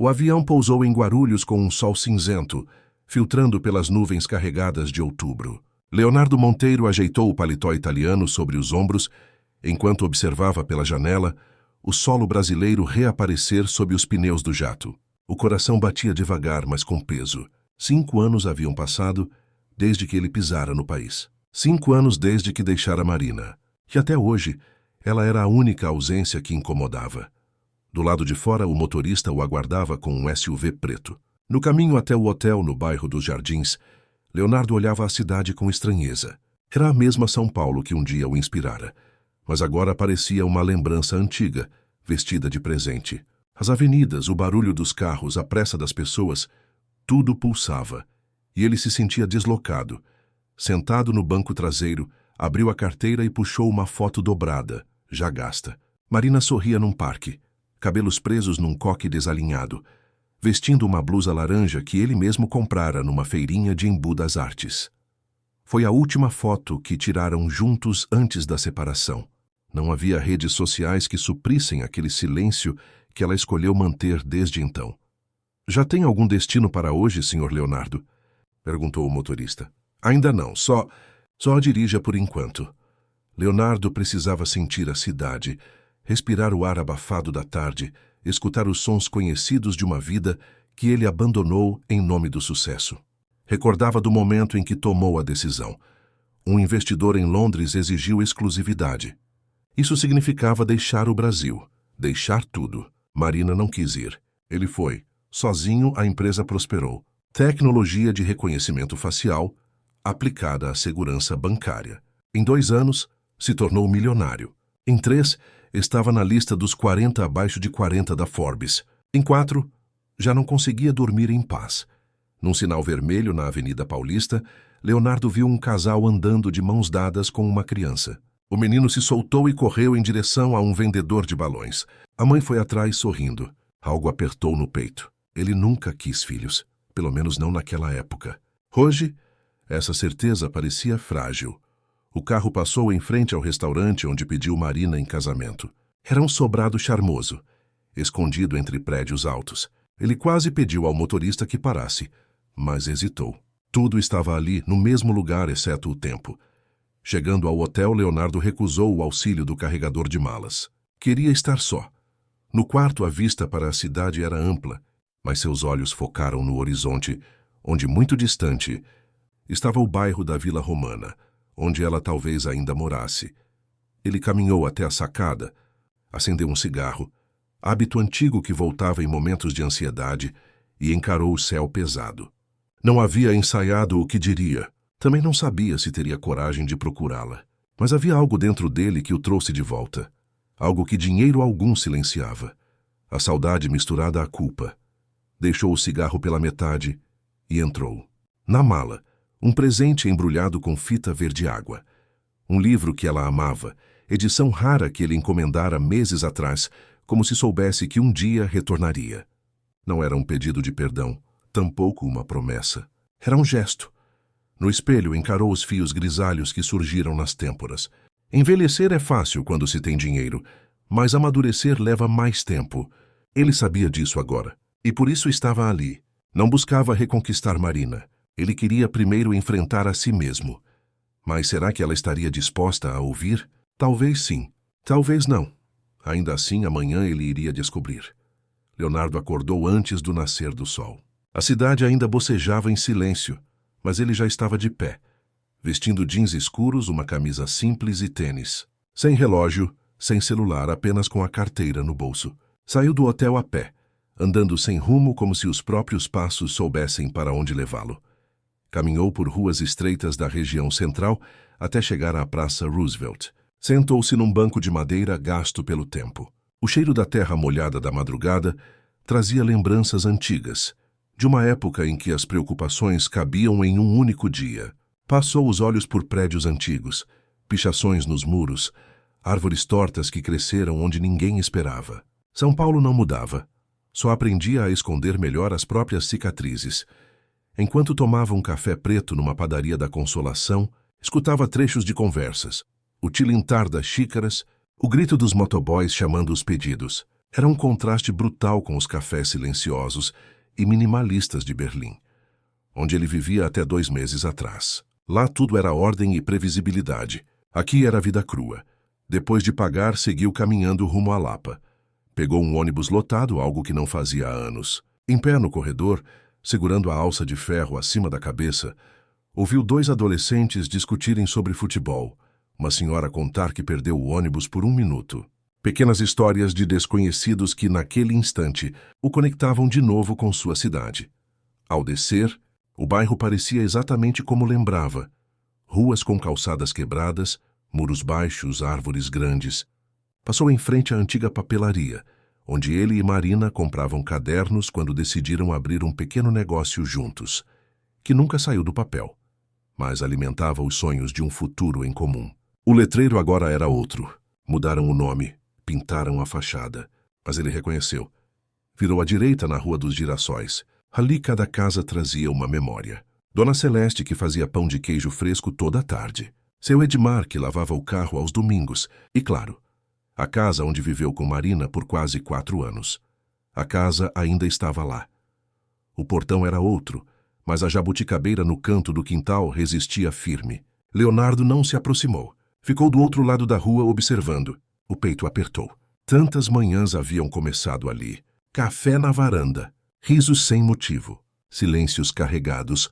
O avião pousou em Guarulhos com um sol cinzento, filtrando pelas nuvens carregadas de outubro. Leonardo Monteiro ajeitou o paletó italiano sobre os ombros, enquanto observava pela janela o solo brasileiro reaparecer sob os pneus do jato. O coração batia devagar, mas com peso. 5 anos haviam passado desde que ele pisara no país. 5 anos desde que deixara Marina. E até hoje, ela era a única ausência que incomodava. Do lado de fora, o motorista o aguardava com um SUV preto. No caminho até o hotel no bairro dos Jardins, Leonardo olhava a cidade com estranheza. Era a mesma São Paulo que um dia o inspirara, mas agora parecia uma lembrança antiga, vestida de presente. As avenidas, o barulho dos carros, a pressa das pessoas, tudo pulsava, e ele se sentia deslocado. Sentado no banco traseiro, abriu a carteira e puxou uma foto dobrada, já gasta. Marina sorria num parque, cabelos presos num coque desalinhado, vestindo uma blusa laranja que ele mesmo comprara numa feirinha de Embu das Artes. Foi a última foto que tiraram juntos antes da separação. Não havia redes sociais que suprissem aquele silêncio que ela escolheu manter desde então. "Já tem algum destino para hoje, Sr. Leonardo?" perguntou o motorista. "Ainda não, só a dirija por enquanto." Leonardo precisava sentir a cidade, respirar o ar abafado da tarde, escutar os sons conhecidos de uma vida que ele abandonou em nome do sucesso. Recordava do momento em que tomou a decisão. Um investidor em Londres exigiu exclusividade. Isso significava deixar o Brasil, deixar tudo. Marina não quis ir. Ele foi. Sozinho, a empresa prosperou. Tecnologia de reconhecimento facial aplicada à segurança bancária. Em 2 anos, se tornou milionário. Em 3, estava na lista dos 40 abaixo de 40 da Forbes. Em 4, já não conseguia dormir em paz. Num sinal vermelho na Avenida Paulista, Leonardo viu um casal andando de mãos dadas com uma criança. O menino se soltou e correu em direção a um vendedor de balões. A mãe foi atrás sorrindo. Algo apertou no peito. Ele nunca quis filhos, pelo menos não naquela época. Hoje, essa certeza parecia frágil. O carro passou em frente ao restaurante onde pediu Marina em casamento. Era um sobrado charmoso, escondido entre prédios altos. Ele quase pediu ao motorista que parasse, mas hesitou. Tudo estava ali, no mesmo lugar, exceto o tempo. Chegando ao hotel, Leonardo recusou o auxílio do carregador de malas. Queria estar só. No quarto, a vista para a cidade era ampla, mas seus olhos focaram no horizonte, onde, muito distante, estava o bairro da Vila Romana, onde ela talvez ainda morasse. Ele caminhou até a sacada, acendeu um cigarro, hábito antigo que voltava em momentos de ansiedade, e encarou o céu pesado. Não havia ensaiado o que diria. Também não sabia se teria coragem de procurá-la. Mas havia algo dentro dele que o trouxe de volta. Algo que dinheiro algum silenciava. A saudade misturada à culpa. Deixou o cigarro pela metade e entrou. Na mala, um presente embrulhado com fita verde-água. Um livro que ela amava, edição rara que ele encomendara meses atrás, como se soubesse que um dia retornaria. Não era um pedido de perdão, tampouco uma promessa. Era um gesto. No espelho, encarou os fios grisalhos que surgiram nas têmporas. Envelhecer é fácil quando se tem dinheiro, mas amadurecer leva mais tempo. Ele sabia disso agora, e por isso estava ali. Não buscava reconquistar Marina. Ele queria primeiro enfrentar a si mesmo. Mas será que ela estaria disposta a ouvir? Talvez sim, talvez não. Ainda assim, amanhã ele iria descobrir. Leonardo acordou antes do nascer do sol. A cidade ainda bocejava em silêncio, mas ele já estava de pé, vestindo jeans escuros, uma camisa simples e tênis. Sem relógio, sem celular, apenas com a carteira no bolso. Saiu do hotel a pé, andando sem rumo como se os próprios passos soubessem para onde levá-lo. Caminhou por ruas estreitas da região central até chegar à Praça Roosevelt. Sentou-se num banco de madeira gasto pelo tempo. O cheiro da terra molhada da madrugada trazia lembranças antigas, de uma época em que as preocupações cabiam em um único dia. Passou os olhos por prédios antigos, pichações nos muros, árvores tortas que cresceram onde ninguém esperava. São Paulo não mudava, só aprendia a esconder melhor as próprias cicatrizes. Enquanto tomava um café preto numa padaria da Consolação, escutava trechos de conversas, o tilintar das xícaras, o grito dos motoboys chamando os pedidos. Era um contraste brutal com os cafés silenciosos e minimalistas de Berlim, onde ele vivia até 2 meses atrás. Lá tudo era ordem e previsibilidade. Aqui era vida crua. Depois de pagar, seguiu caminhando rumo à Lapa. Pegou um ônibus lotado, algo que não fazia há anos. Em pé no corredor, segurando a alça de ferro acima da cabeça, ouviu 2 adolescentes discutirem sobre futebol. Uma senhora contar que perdeu o ônibus por 1 minuto. Pequenas histórias de desconhecidos que, naquele instante, o conectavam de novo com sua cidade. Ao descer, o bairro parecia exatamente como lembrava. Ruas com calçadas quebradas, muros baixos, árvores grandes. Passou em frente à antiga papelaria, onde ele e Marina compravam cadernos quando decidiram abrir um pequeno negócio juntos, que nunca saiu do papel, mas alimentava os sonhos de um futuro em comum. O letreiro agora era outro. Mudaram o nome, pintaram a fachada, mas ele reconheceu. Virou à direita na Rua dos Girassóis. Ali cada casa trazia uma memória. Dona Celeste, que fazia pão de queijo fresco toda a tarde. Seu Edmar, que lavava o carro aos domingos. E, claro, a casa onde viveu com Marina por quase 4 anos. A casa ainda estava lá. O portão era outro, mas a jabuticabeira no canto do quintal resistia firme. Leonardo não se aproximou. Ficou do outro lado da rua observando. O peito apertou. Tantas manhãs haviam começado ali. Café na varanda. Risos sem motivo. Silêncios carregados.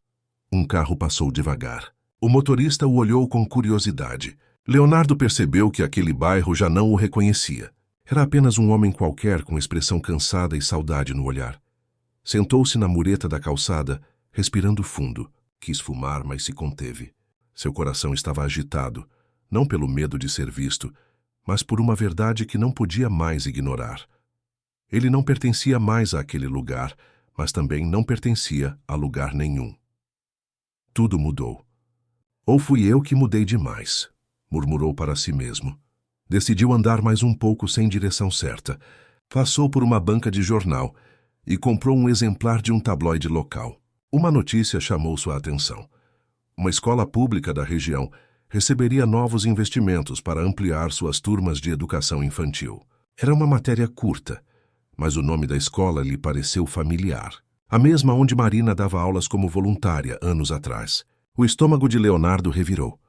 Um carro passou devagar. O motorista o olhou com curiosidade. Leonardo percebeu que aquele bairro já não o reconhecia. Era apenas um homem qualquer com expressão cansada e saudade no olhar. Sentou-se na mureta da calçada, respirando fundo. Quis fumar, mas se conteve. Seu coração estava agitado, não pelo medo de ser visto, mas por uma verdade que não podia mais ignorar. Ele não pertencia mais àquele lugar, mas também não pertencia a lugar nenhum. Tudo mudou. Ou fui eu que mudei demais, murmurou para si mesmo. Decidiu andar mais um pouco sem direção certa. Passou por uma banca de jornal e comprou um exemplar de um tabloide local. Uma notícia chamou sua atenção. Uma escola pública da região receberia novos investimentos para ampliar suas turmas de educação infantil. Era uma matéria curta, mas o nome da escola lhe pareceu familiar. A mesma onde Marina dava aulas como voluntária anos atrás. O estômago de Leonardo revirou.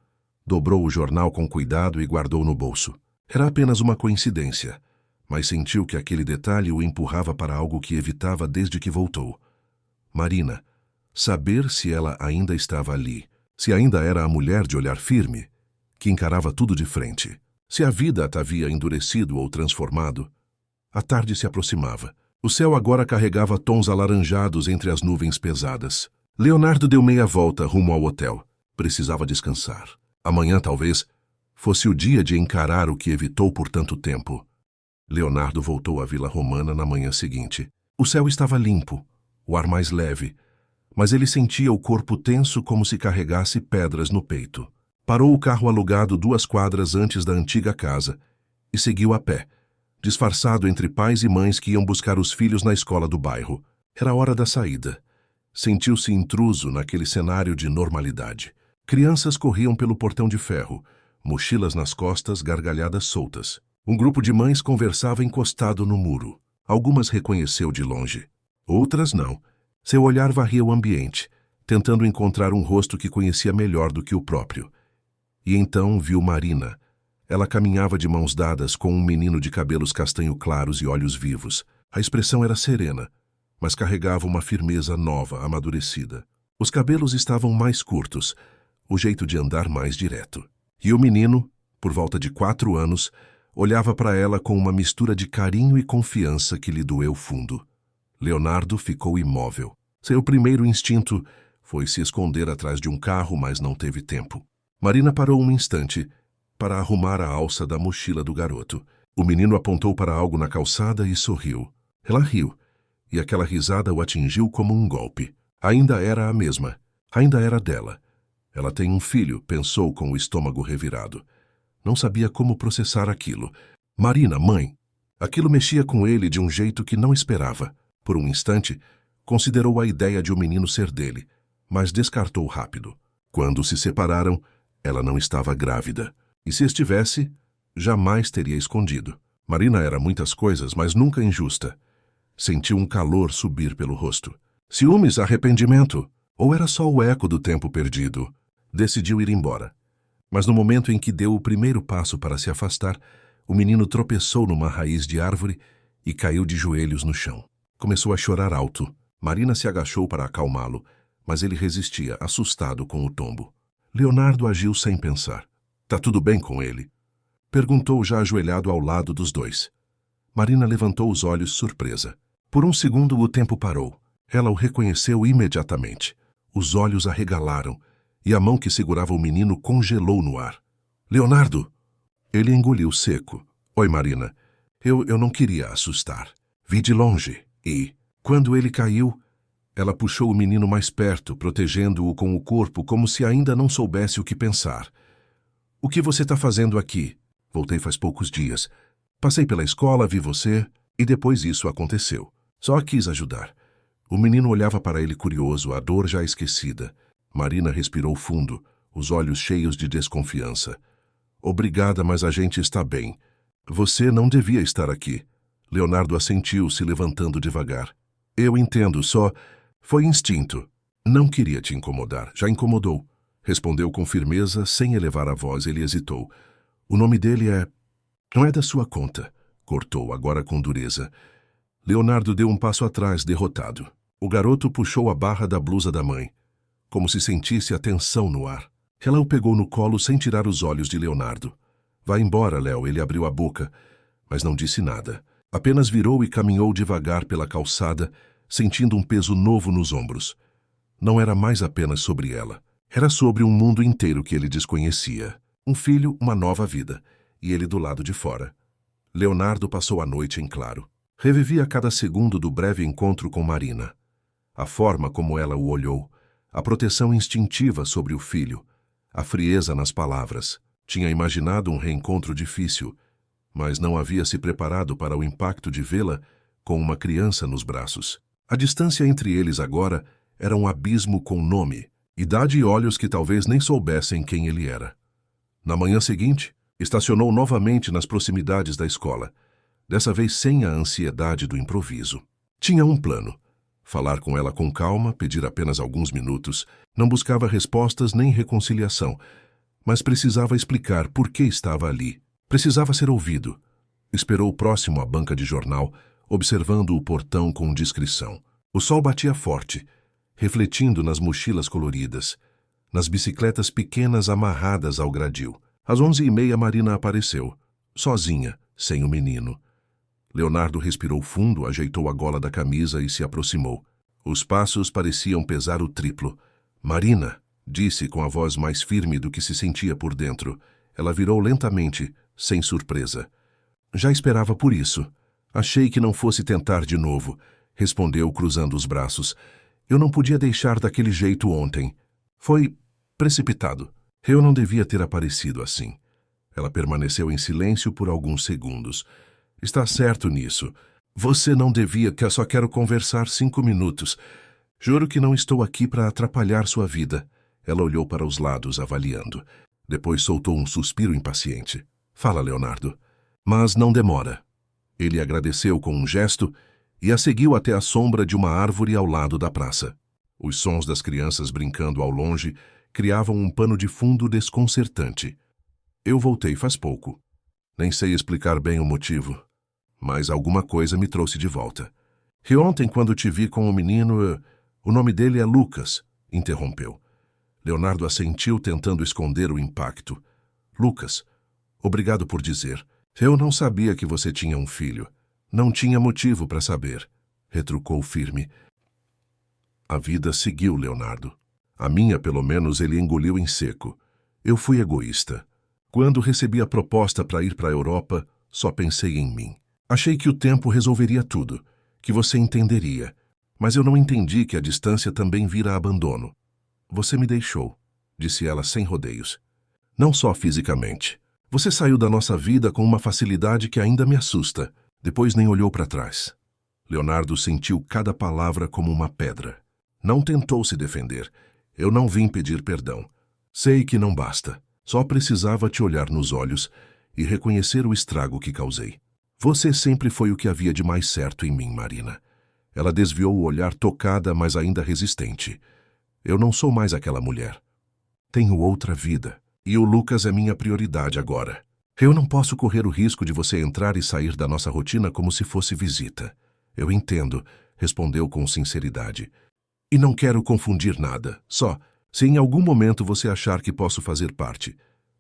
Dobrou o jornal com cuidado e guardou no bolso. Era apenas uma coincidência, mas sentiu que aquele detalhe o empurrava para algo que evitava desde que voltou. Marina. Saber se ela ainda estava ali. Se ainda era a mulher de olhar firme, que encarava tudo de frente. Se a vida a havia endurecido ou transformado. A tarde se aproximava. O céu agora carregava tons alaranjados entre as nuvens pesadas. Leonardo deu meia volta rumo ao hotel. Precisava descansar. Amanhã, talvez, fosse o dia de encarar o que evitou por tanto tempo. Leonardo voltou à Vila Romana na manhã seguinte. O céu estava limpo, o ar mais leve, mas ele sentia o corpo tenso como se carregasse pedras no peito. Parou o carro alugado 2 quadras antes da antiga casa e seguiu a pé, disfarçado entre pais e mães que iam buscar os filhos na escola do bairro. Era a hora da saída. Sentiu-se intruso naquele cenário de normalidade. Crianças corriam pelo portão de ferro, mochilas nas costas, gargalhadas soltas. Um grupo de mães conversava encostado no muro. Algumas reconheceu de longe, outras não. Seu olhar varria o ambiente, tentando encontrar um rosto que conhecia melhor do que o próprio. E então viu Marina. Ela caminhava de mãos dadas com um menino de cabelos castanho claros e olhos vivos. A expressão era serena, mas carregava uma firmeza nova, amadurecida. Os cabelos estavam mais curtos, o jeito de andar mais direto. E o menino, por volta de 4 anos, olhava para ela com uma mistura de carinho e confiança que lhe doeu fundo. Leonardo ficou imóvel. Seu primeiro instinto foi se esconder atrás de um carro, mas não teve tempo. Marina parou um instante para arrumar a alça da mochila do garoto. O menino apontou para algo na calçada e sorriu. Ela riu, e aquela risada o atingiu como um golpe. Ainda era a mesma. Ainda era dela. Ela tem um filho, pensou com o estômago revirado. Não sabia como processar aquilo. Marina, mãe. Aquilo mexia com ele de um jeito que não esperava. Por um instante, considerou a ideia de o menino ser dele, mas descartou rápido. Quando se separaram, ela não estava grávida. E se estivesse, jamais teria escondido. Marina era muitas coisas, mas nunca injusta. Sentiu um calor subir pelo rosto. Ciúmes, arrependimento. Ou era só o eco do tempo perdido? Decidiu ir embora. Mas no momento em que deu o primeiro passo para se afastar, o menino tropeçou numa raiz de árvore e caiu de joelhos no chão. Começou a chorar alto. Marina se agachou para acalmá-lo, mas ele resistia, assustado com o tombo. Leonardo agiu sem pensar. Tá tudo bem com ele? Perguntou, já ajoelhado ao lado dos dois. Marina levantou os olhos, surpresa. Por um segundo o tempo parou. Ela o reconheceu imediatamente. Os olhos arregalaram e a mão que segurava o menino congelou no ar. Leonardo! Ele engoliu seco. Oi, Marina. Eu não queria assustar. Vi de longe e, quando ele caiu, ela puxou o menino mais perto, protegendo-o com o corpo como se ainda não soubesse o que pensar. O que você está fazendo aqui? Voltei faz poucos dias. Passei pela escola, vi você e depois isso aconteceu. Só quis ajudar. O menino olhava para ele curioso, a dor já esquecida. Marina respirou fundo, os olhos cheios de desconfiança. Obrigada, mas a gente está bem. Você não devia estar aqui. Leonardo assentiu, se levantando devagar. Eu entendo, só foi instinto. Não queria te incomodar, já incomodou. Respondeu com firmeza, sem elevar a voz. Ele hesitou. O nome dele é... Não é da sua conta. Cortou, agora com dureza. Leonardo deu um passo atrás, derrotado. O garoto puxou a barra da blusa da mãe, como se sentisse a tensão no ar. Ela o pegou no colo sem tirar os olhos de Leonardo. Vai embora, Léo. Ele abriu a boca, mas não disse nada. Apenas virou e caminhou devagar pela calçada, sentindo um peso novo nos ombros. Não era mais apenas sobre ela. Era sobre um mundo inteiro que ele desconhecia. Um filho, uma nova vida. E ele do lado de fora. Leonardo passou a noite em claro. Revivia cada segundo do breve encontro com Marina. A forma como ela o olhou, a proteção instintiva sobre o filho, a frieza nas palavras. Tinha imaginado um reencontro difícil, mas não havia se preparado para o impacto de vê-la com uma criança nos braços. A distância entre eles agora era um abismo com nome, idade e olhos que talvez nem soubessem quem ele era. Na manhã seguinte, estacionou novamente nas proximidades da escola, dessa vez sem a ansiedade do improviso. Tinha um plano. Falar com ela com calma, pedir apenas alguns minutos, não buscava respostas nem reconciliação, mas precisava explicar por que estava ali. Precisava ser ouvido. Esperou próximo à banca de jornal, observando o portão com discrição. O sol batia forte, refletindo nas mochilas coloridas, nas bicicletas pequenas amarradas ao gradil. Às 11h30, Marina apareceu, sozinha, sem o menino. Leonardo respirou fundo, ajeitou a gola da camisa e se aproximou. Os passos pareciam pesar o triplo. Marina, disse com a voz mais firme do que se sentia por dentro. Ela virou lentamente, sem surpresa. Já esperava por isso. Achei que não fosse tentar de novo, respondeu cruzando os braços. Eu não podia deixar daquele jeito ontem. Foi precipitado. Eu não devia ter aparecido assim. Ela permaneceu em silêncio por alguns segundos. Está certo nisso. Você não devia, que eu só quero conversar 5 minutos. Juro que não estou aqui para atrapalhar sua vida. Ela olhou para os lados, avaliando. Depois soltou um suspiro impaciente. Fala, Leonardo. Mas não demora. Ele agradeceu com um gesto e a seguiu até a sombra de uma árvore ao lado da praça. Os sons das crianças brincando ao longe criavam um pano de fundo desconcertante. Eu voltei faz pouco. Nem sei explicar bem o motivo, mas alguma coisa me trouxe de volta. E ontem, quando te vi com o menino, o nome dele é Lucas, interrompeu. Leonardo assentiu, tentando esconder o impacto. Lucas, obrigado por dizer. Eu não sabia que você tinha um filho. Não tinha motivo para saber, retrucou firme. A vida seguiu, Leonardo. A minha, pelo menos, ele engoliu em seco. Eu fui egoísta. Quando recebi a proposta para ir para a Europa, só pensei em mim. Achei que o tempo resolveria tudo, que você entenderia. Mas eu não entendi que a distância também vira abandono. Você me deixou, disse ela sem rodeios. Não só fisicamente. Você saiu da nossa vida com uma facilidade que ainda me assusta. Depois nem olhou para trás. Leonardo sentiu cada palavra como uma pedra. Não tentou se defender. Eu não vim pedir perdão. Sei que não basta. Só precisava te olhar nos olhos e reconhecer o estrago que causei. Você sempre foi o que havia de mais certo em mim, Marina. Ela desviou o olhar tocada, mas ainda resistente. Eu não sou mais aquela mulher. Tenho outra vida, e o Lucas é minha prioridade agora. Eu não posso correr o risco de você entrar e sair da nossa rotina como se fosse visita. Eu entendo, respondeu com sinceridade. E não quero confundir nada. Só, se em algum momento você achar que posso fazer parte,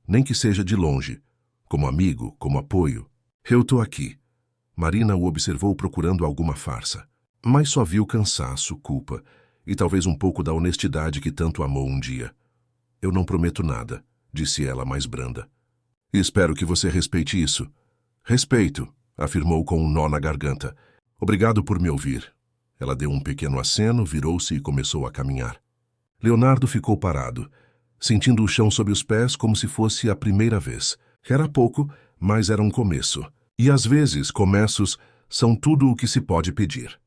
nem que seja de longe, como amigo, como apoio, eu tô aqui. Marina o observou procurando alguma farsa, mas só viu cansaço, culpa e talvez um pouco da honestidade que tanto amou um dia. Eu não prometo nada, disse ela mais branda. E espero que você respeite isso. Respeito, afirmou com um nó na garganta. Obrigado por me ouvir. Ela deu um pequeno aceno, virou-se e começou a caminhar. Leonardo ficou parado, sentindo o chão sob os pés como se fosse a primeira vez. Era pouco, mas era um começo. E às vezes, começos são tudo o que se pode pedir.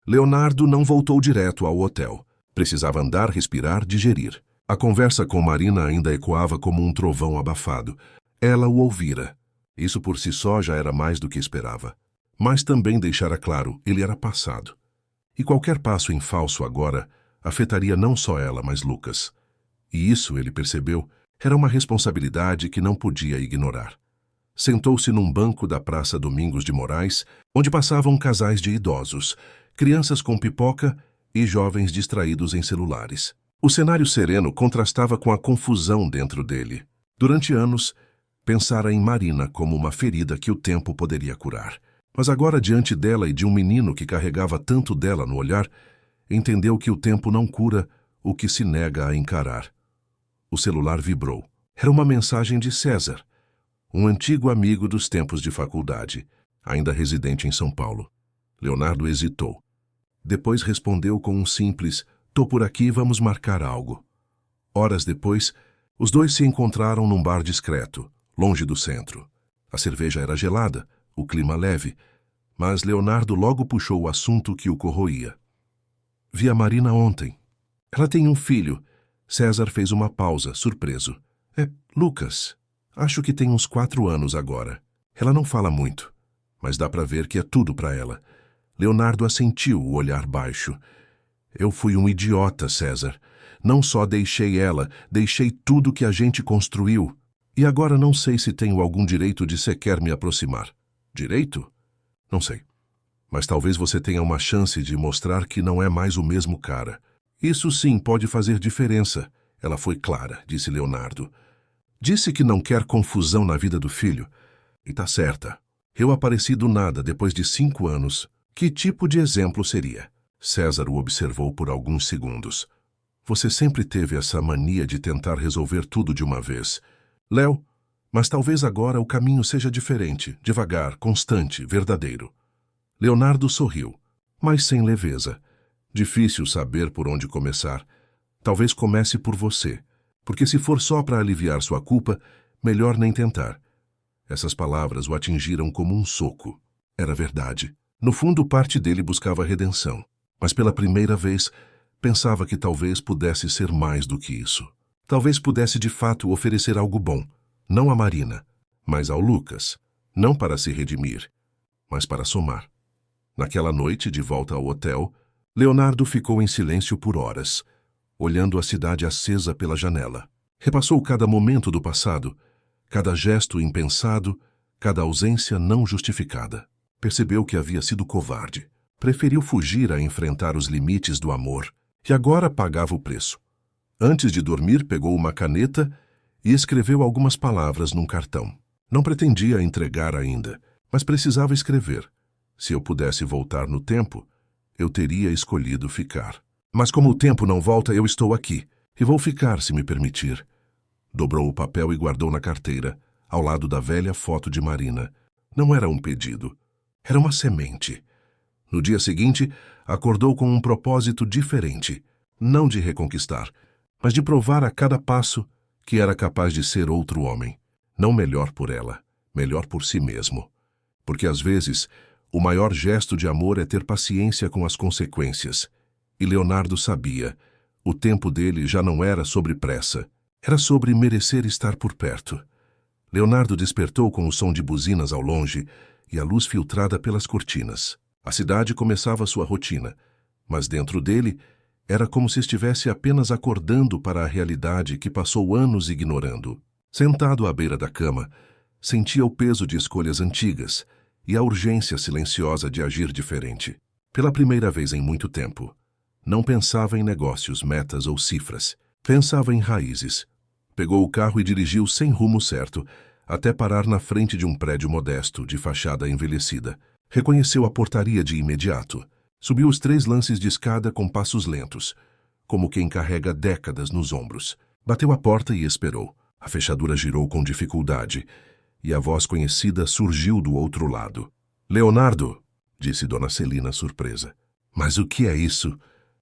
Leonardo não voltou direto ao hotel. Precisava andar, respirar, digerir. A conversa com Marina ainda ecoava como um trovão abafado. Ela o ouvira. Isso por si só já era mais do que esperava. Mas também deixara claro, ele era passado. E qualquer passo em falso agora afetaria não só ela, mas Lucas. E isso, ele percebeu, era uma responsabilidade que não podia ignorar. Sentou-se num banco da Praça Domingos de Moraes, onde passavam casais de idosos, crianças com pipoca e jovens distraídos em celulares. O cenário sereno contrastava com a confusão dentro dele. Durante anos, pensara em Marina como uma ferida que o tempo poderia curar. Mas agora, diante dela e de um menino que carregava tanto dela no olhar, entendeu que o tempo não cura o que se nega a encarar. O celular vibrou. Era uma mensagem de César, um antigo amigo dos tempos de faculdade, ainda residente em São Paulo. Leonardo hesitou. Depois respondeu com um simples, "Tô por aqui, vamos marcar algo." Horas depois, os dois se encontraram num bar discreto, longe do centro. A cerveja era gelada, o clima leve, mas Leonardo logo puxou o assunto que o corroía. "Vi a Marina ontem. Ela tem um filho." César fez uma pausa, surpreso. "É, Lucas. Acho que tem uns 4 anos agora. Ela não fala muito, mas dá pra ver que é tudo pra ela." Leonardo assentiu, o olhar baixo. "Eu fui um idiota, César. Não só deixei ela, deixei tudo que a gente construiu. E agora não sei se tenho algum direito de sequer me aproximar." "Direito? Não sei. Mas talvez você tenha uma chance de mostrar que não é mais o mesmo cara. Isso sim pode fazer diferença." Ela foi clara, disse Leonardo. "Disse que não quer confusão na vida do filho. E tá certa. Eu apareci do nada depois de 5 anos. Que tipo de exemplo seria?" César o observou por alguns segundos. "Você sempre teve essa mania de tentar resolver tudo de uma vez. Léo, mas talvez agora o caminho seja diferente, devagar, constante, verdadeiro." Leonardo sorriu, mas sem leveza. "Difícil saber por onde começar. Talvez comece por você, porque se for só para aliviar sua culpa, melhor nem tentar." Essas palavras o atingiram como um soco. Era verdade. No fundo, parte dele buscava redenção, mas pela primeira vez pensava que talvez pudesse ser mais do que isso. Talvez pudesse de fato oferecer algo bom, não a Marina, mas ao Lucas, não para se redimir, mas para somar. Naquela noite, de volta ao hotel, Leonardo ficou em silêncio por horas, olhando a cidade acesa pela janela. Repassou cada momento do passado, cada gesto impensado, cada ausência não justificada. Percebeu que havia sido covarde. Preferiu fugir a enfrentar os limites do amor, e agora pagava o preço. Antes de dormir, pegou uma caneta e escreveu algumas palavras num cartão. Não pretendia entregar ainda, mas precisava escrever. Se eu pudesse voltar no tempo, eu teria escolhido ficar. Mas como o tempo não volta, eu estou aqui, e vou ficar se me permitir. Dobrou o papel e guardou na carteira, ao lado da velha foto de Marina. Não era um pedido, era uma semente. No dia seguinte, acordou com um propósito diferente, não de reconquistar, mas de provar a cada passo que era capaz de ser outro homem. Não melhor por ela, melhor por si mesmo. Porque às vezes, o maior gesto de amor é ter paciência com as consequências. E Leonardo sabia, o tempo dele já não era sobre pressa, era sobre merecer estar por perto. Leonardo despertou com o som de buzinas ao longe e a luz filtrada pelas cortinas. A cidade começava sua rotina, mas dentro dele era como se estivesse apenas acordando para a realidade que passou anos ignorando. Sentado à beira da cama, sentia o peso de escolhas antigas e a urgência silenciosa de agir diferente. Pela primeira vez em muito tempo, não pensava em negócios, metas ou cifras. Pensava em raízes. Pegou o carro e dirigiu sem rumo certo, até parar na frente de um prédio modesto, de fachada envelhecida. Reconheceu a portaria de imediato. Subiu os 3 lances de escada com passos lentos, como quem carrega décadas nos ombros. Bateu a porta e esperou. A fechadura girou com dificuldade, e a voz conhecida surgiu do outro lado. "Leonardo", disse Dona Celina, surpresa. "Mas o que é isso?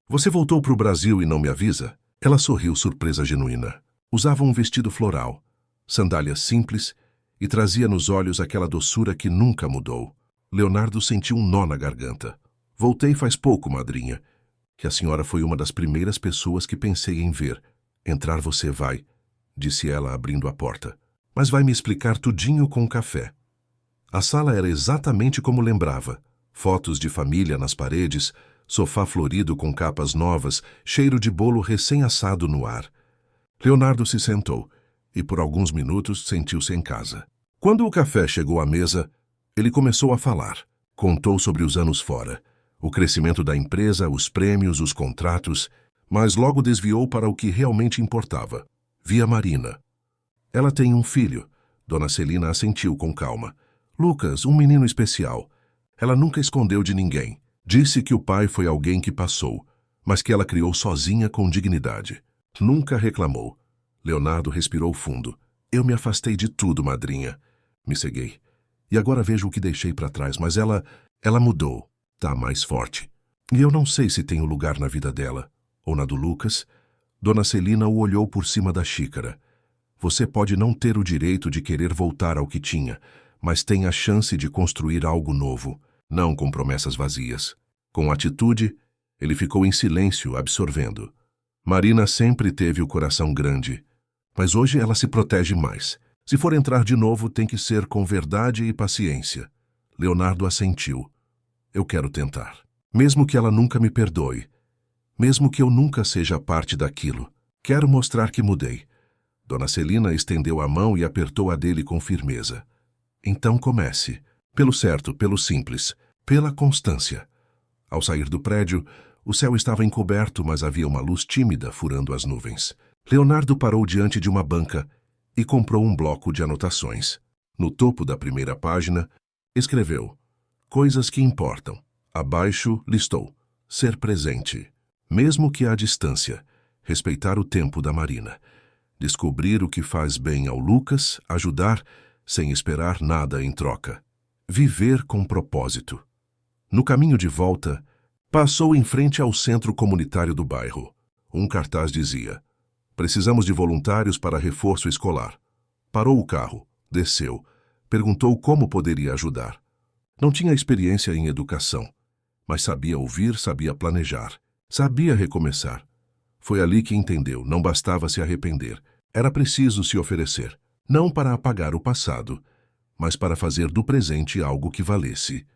Você voltou para o Brasil e não me avisa?" Ela sorriu, surpresa genuína. Usava um vestido floral, sandálias simples, e trazia nos olhos aquela doçura que nunca mudou. Leonardo sentiu um nó na garganta. "Voltei faz pouco, madrinha, que a senhora foi uma das primeiras pessoas que pensei em ver. Entrar você vai", disse ela, abrindo a porta. "Mas vai me explicar tudinho com café." A sala era exatamente como lembrava. Fotos de família nas paredes, sofá florido com capas novas, cheiro de bolo recém-assado no ar. Leonardo se sentou e por alguns minutos sentiu-se em casa. Quando o café chegou à mesa, ele começou a falar. Contou sobre os anos fora, o crescimento da empresa, os prêmios, os contratos, mas logo desviou para o que realmente importava. Via Marina. "Ela tem um filho", Dona Celina assentiu com calma. "Lucas, um menino especial. Ela nunca escondeu de ninguém. Disse que o pai foi alguém que passou, mas que ela criou sozinha com dignidade. Nunca reclamou." Leonardo respirou fundo. "Eu me afastei de tudo, madrinha. Me ceguei. E agora vejo o que deixei para trás, mas ela mudou. Tá mais forte. E eu não sei se tenho lugar na vida dela, ou na do Lucas." Dona Celina o olhou por cima da xícara. "Você pode não ter o direito de querer voltar ao que tinha, mas tem a chance de construir algo novo, não com promessas vazias." Com atitude, ele ficou em silêncio, absorvendo. Marina sempre teve o coração grande, mas hoje ela se protege mais. Se for entrar de novo, tem que ser com verdade e paciência. Leonardo assentiu. "Eu quero tentar. Mesmo que ela nunca me perdoe. Mesmo que eu nunca seja parte daquilo. Quero mostrar que mudei." Dona Celina estendeu a mão e apertou a dele com firmeza. "Então comece. Pelo certo, pelo simples, pela constância." Ao sair do prédio, o céu estava encoberto, mas havia uma luz tímida furando as nuvens. Leonardo parou diante de uma banca e comprou um bloco de anotações. No topo da primeira página, escreveu: "Coisas que importam." Abaixo, listou: "Ser presente, mesmo que à distância. Respeitar o tempo da Marina. Descobrir o que faz bem ao Lucas, ajudar, sem esperar nada em troca. Viver com propósito." No caminho de volta, passou em frente ao centro comunitário do bairro. Um cartaz dizia: "Precisamos de voluntários para reforço escolar." Parou o carro, desceu, perguntou como poderia ajudar. Não tinha experiência em educação, mas sabia ouvir, sabia planejar, sabia recomeçar. Foi ali que entendeu, não bastava se arrepender. Era preciso se oferecer, não para apagar o passado, mas para fazer do presente algo que valesse.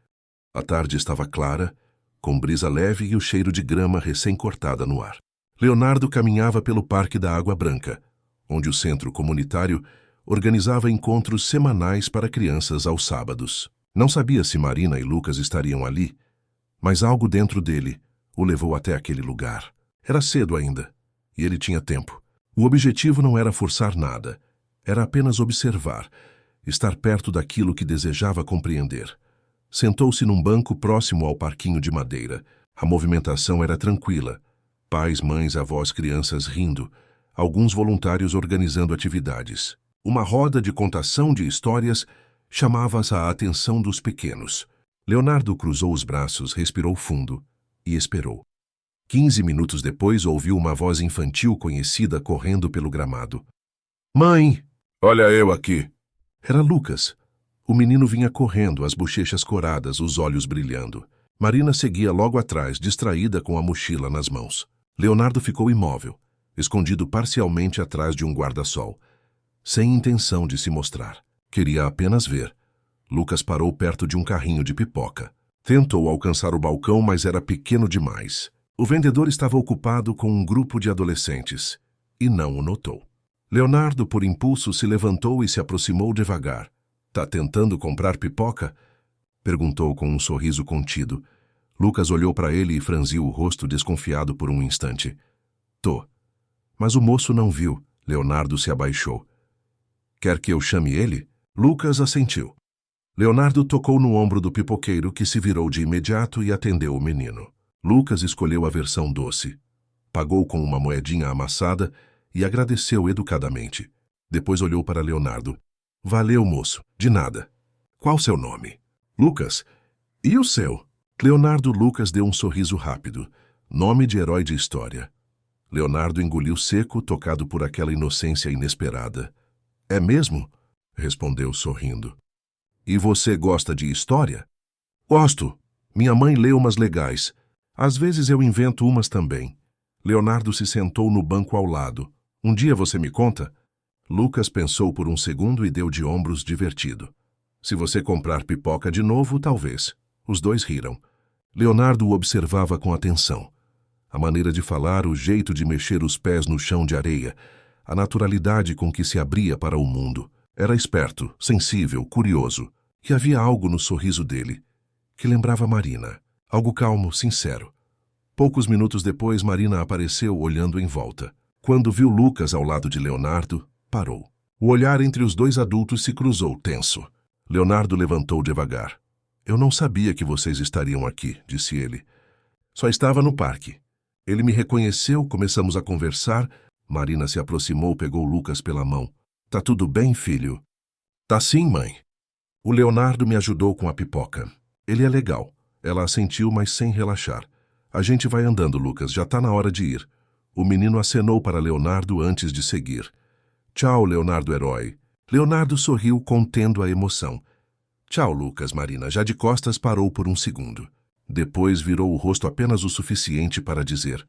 A tarde estava clara, com brisa leve e o cheiro de grama recém-cortada no ar. Leonardo caminhava pelo Parque da Água Branca, onde o centro comunitário organizava encontros semanais para crianças aos sábados. Não sabia se Marina e Lucas estariam ali, mas algo dentro dele o levou até aquele lugar. Era cedo ainda, e ele tinha tempo. O objetivo não era forçar nada, era apenas observar, estar perto daquilo que desejava compreender. Sentou-se num banco próximo ao parquinho de madeira. A movimentação era tranquila. Pais, mães, avós, crianças rindo, alguns voluntários organizando atividades. Uma roda de contação de histórias chamava a atenção dos pequenos. Leonardo cruzou os braços, respirou fundo e esperou. 15 minutos depois, ouviu uma voz infantil conhecida correndo pelo gramado. "Mãe, olha eu aqui." Era Lucas. O menino vinha correndo, as bochechas coradas, os olhos brilhando. Marina seguia logo atrás, distraída com a mochila nas mãos. Leonardo ficou imóvel, escondido parcialmente atrás de um guarda-sol, sem intenção de se mostrar. Queria apenas ver. Lucas parou perto de um carrinho de pipoca. Tentou alcançar o balcão, mas era pequeno demais. O vendedor estava ocupado com um grupo de adolescentes e não o notou. Leonardo, por impulso, se levantou e se aproximou devagar. "Tá tentando comprar pipoca?" perguntou com um sorriso contido. Lucas olhou para ele e franziu o rosto desconfiado por um instante. "Tô." Mas o moço não viu. Leonardo se abaixou. "Quer que eu chame ele?" Lucas assentiu. Leonardo tocou no ombro do pipoqueiro, que se virou de imediato e atendeu o menino. Lucas escolheu a versão doce. Pagou com uma moedinha amassada e agradeceu educadamente. Depois olhou para Leonardo. "Valeu, moço. De nada. Qual seu nome?" "Lucas. E o seu?" Leonardo Lucas deu um sorriso rápido. Nome de herói de história. Leonardo engoliu seco, tocado por aquela inocência inesperada. "É mesmo?" respondeu sorrindo. "E você gosta de história?" "Gosto. Minha mãe lê umas legais. Às vezes eu invento umas também." Leonardo se sentou no banco ao lado. "Um dia você me conta?" Lucas pensou por um segundo e deu de ombros divertido. "Se você comprar pipoca de novo, talvez." Os dois riram. Leonardo o observava com atenção. A maneira de falar, o jeito de mexer os pés no chão de areia, a naturalidade com que se abria para o mundo. Era esperto, sensível, curioso. E havia algo no sorriso dele que lembrava Marina. Algo calmo, sincero. Poucos minutos depois, Marina apareceu olhando em volta. Quando viu Lucas ao lado de Leonardo, parou. O olhar entre os dois adultos se cruzou, tenso. Leonardo levantou devagar. "Eu não sabia que vocês estariam aqui", disse ele. "Só estava no parque." Ele me reconheceu, começamos a conversar. Marina se aproximou, pegou Lucas pela mão. "Tá tudo bem, filho?" "Tá sim, mãe." "O Leonardo me ajudou com a pipoca. Ele é legal." Ela assentiu, mas sem relaxar. "A gente vai andando, Lucas, já tá na hora de ir." O menino acenou para Leonardo antes de seguir. "Tchau, Leonardo herói." Leonardo sorriu, contendo a emoção. "Tchau, Lucas." Marina, já de costas, parou por um segundo. Depois virou o rosto apenas o suficiente para dizer: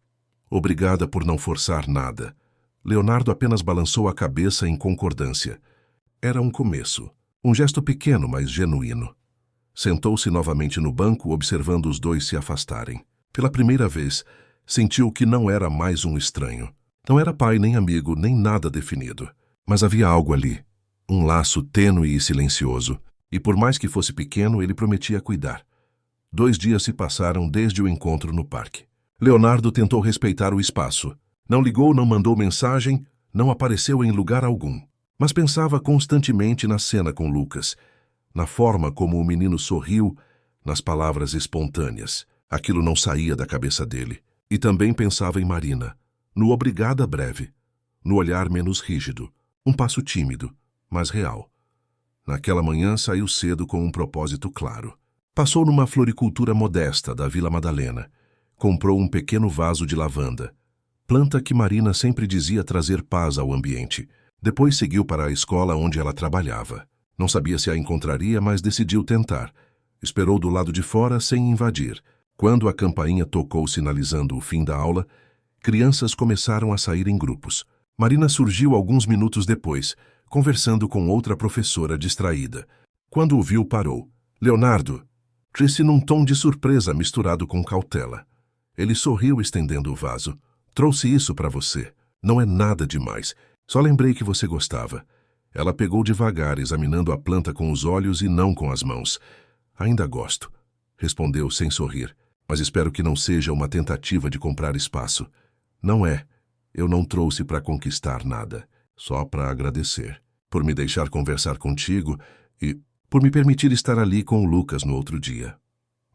"Obrigada por não forçar nada." Leonardo apenas balançou a cabeça em concordância. Era um começo. Um gesto pequeno, mas genuíno. Sentou-se novamente no banco, observando os dois se afastarem. Pela primeira vez, sentiu que não era mais um estranho. Não era pai nem amigo, nem nada definido. Mas havia algo ali. Um laço tênue e silencioso. E por mais que fosse pequeno, ele prometia cuidar. 2 dias se passaram desde o encontro no parque. Leonardo tentou respeitar o espaço. Não ligou, não mandou mensagem, não apareceu em lugar algum. Mas pensava constantemente na cena com Lucas, na forma como o menino sorriu, nas palavras espontâneas. Aquilo não saía da cabeça dele. E também pensava em Marina, no obrigada breve, no olhar menos rígido, um passo tímido, mas real. Naquela manhã saiu cedo com um propósito claro. Passou numa floricultura modesta da Vila Madalena. Comprou um pequeno vaso de lavanda, planta que Marina sempre dizia trazer paz ao ambiente. Depois seguiu para a escola onde ela trabalhava. Não sabia se a encontraria, mas decidiu tentar. Esperou do lado de fora sem invadir. Quando a campainha tocou sinalizando o fim da aula, crianças começaram a sair em grupos. Marina surgiu alguns minutos depois, conversando com outra professora distraída. Quando o viu, parou. "Leonardo", disse num tom de surpresa misturado com cautela. Ele sorriu, estendendo o vaso. "Trouxe isso para você. Não é nada demais. Só lembrei que você gostava." Ela pegou devagar, examinando a planta com os olhos e não com as mãos. "Ainda gosto", respondeu sem sorrir. "Mas espero que não seja uma tentativa de comprar espaço." "Não é. Eu não trouxe para conquistar nada. Só para agradecer. Por me deixar conversar contigo e por me permitir estar ali com o Lucas no outro dia."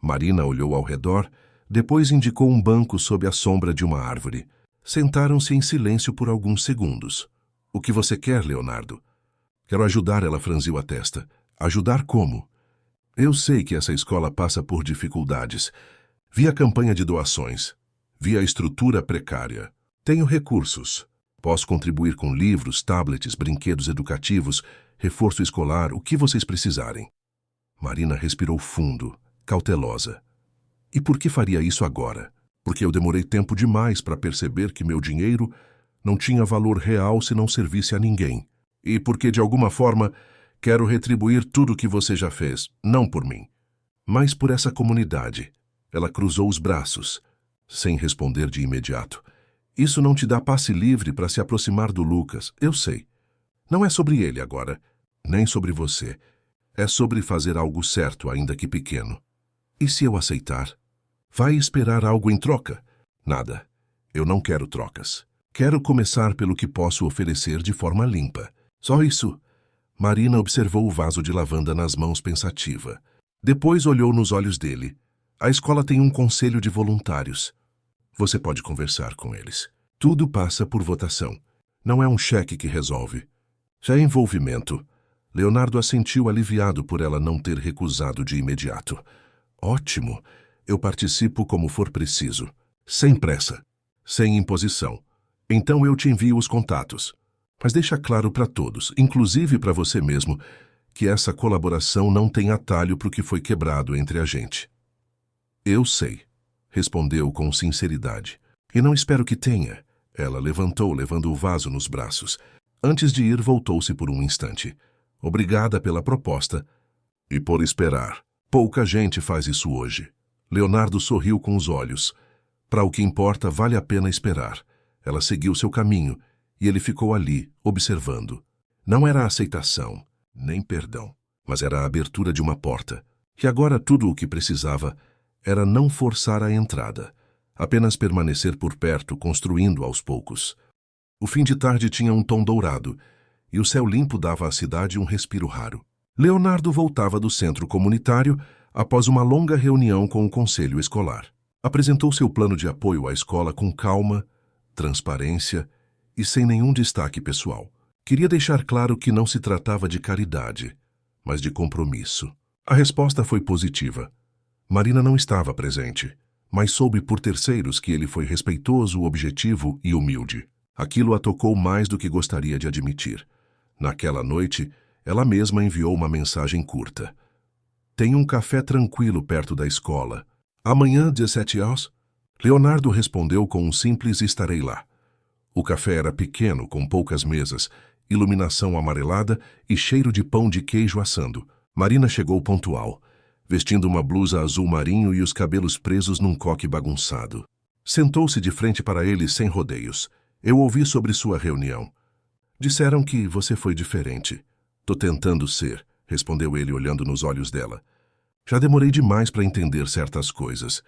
Marina olhou ao redor, depois indicou um banco sob a sombra de uma árvore. Sentaram-se em silêncio por alguns segundos. "O que você quer, Leonardo?" "Quero ajudar." Ela franziu a testa. "Ajudar como?" "Eu sei que essa escola passa por dificuldades. Vi a campanha de doações. Vi a estrutura precária. Tenho recursos. Posso contribuir com livros, tablets, brinquedos educativos, reforço escolar, o que vocês precisarem." Marina respirou fundo, cautelosa. "E por que faria isso agora?" "Porque eu demorei tempo demais para perceber que meu dinheiro não tinha valor real se não servisse a ninguém. E porque, de alguma forma, Quero retribuir tudo o que você já fez, não por mim, mas por essa comunidade. Ela cruzou os braços, sem responder de imediato. Isso não te dá passe livre para se aproximar do Lucas, eu sei. Não é sobre ele agora, nem sobre você. É sobre fazer algo certo, ainda que pequeno. E se eu aceitar? Vai esperar algo em troca? Nada. Eu não quero trocas. Quero começar pelo que posso oferecer de forma limpa. Só isso. Marina observou o vaso de lavanda nas mãos pensativa. Depois olhou nos olhos dele. A escola tem um conselho de voluntários. Você pode conversar com eles. Tudo passa por votação. Não é um cheque que resolve. Já é envolvimento. Leonardo assentiu aliviado por ela não ter recusado de imediato. Ótimo. Eu participo como for preciso. Sem pressa. Sem imposição. Então eu te envio os contatos. Mas deixa claro para todos, inclusive para você mesmo, que essa colaboração não tem atalho para o que foi quebrado entre a gente. Eu sei, respondeu com sinceridade. E não espero que tenha. Ela levantou, levando o vaso nos braços. Antes de ir, voltou-se por um instante. Obrigada pela proposta e por esperar. Pouca gente faz isso hoje. Leonardo sorriu com os olhos. Para o que importa, vale a pena esperar. Ela seguiu seu caminho e ele ficou ali, observando. Não era aceitação, nem perdão, mas era a abertura de uma porta. E agora tudo o que precisava era não forçar a entrada, apenas permanecer por perto, construindo aos poucos. O fim de tarde tinha um tom dourado, e o céu limpo dava à cidade um respiro raro. Leonardo voltava do centro comunitário após uma longa reunião com o conselho escolar. Apresentou seu plano de apoio à escola com calma, transparência e sem nenhum destaque pessoal. Queria deixar claro que não se tratava de caridade, mas de compromisso. A resposta foi positiva. Marina não estava presente, mas soube por terceiros que ele foi respeitoso, objetivo e humilde. Aquilo a tocou mais do que gostaria de admitir. Naquela noite, ela mesma enviou uma mensagem curta. Tem um café tranquilo perto da escola. Amanhã, 17 horas? Leonardo respondeu com um simples estarei lá. O café era pequeno, com poucas mesas, iluminação amarelada e cheiro de pão de queijo assando. Marina chegou pontual, vestindo uma blusa azul marinho e os cabelos presos num coque bagunçado. Sentou-se de frente para ele sem rodeios. Eu ouvi sobre sua reunião. Disseram que você foi diferente. Tô tentando ser, respondeu ele olhando nos olhos dela. Já demorei demais para entender certas coisas.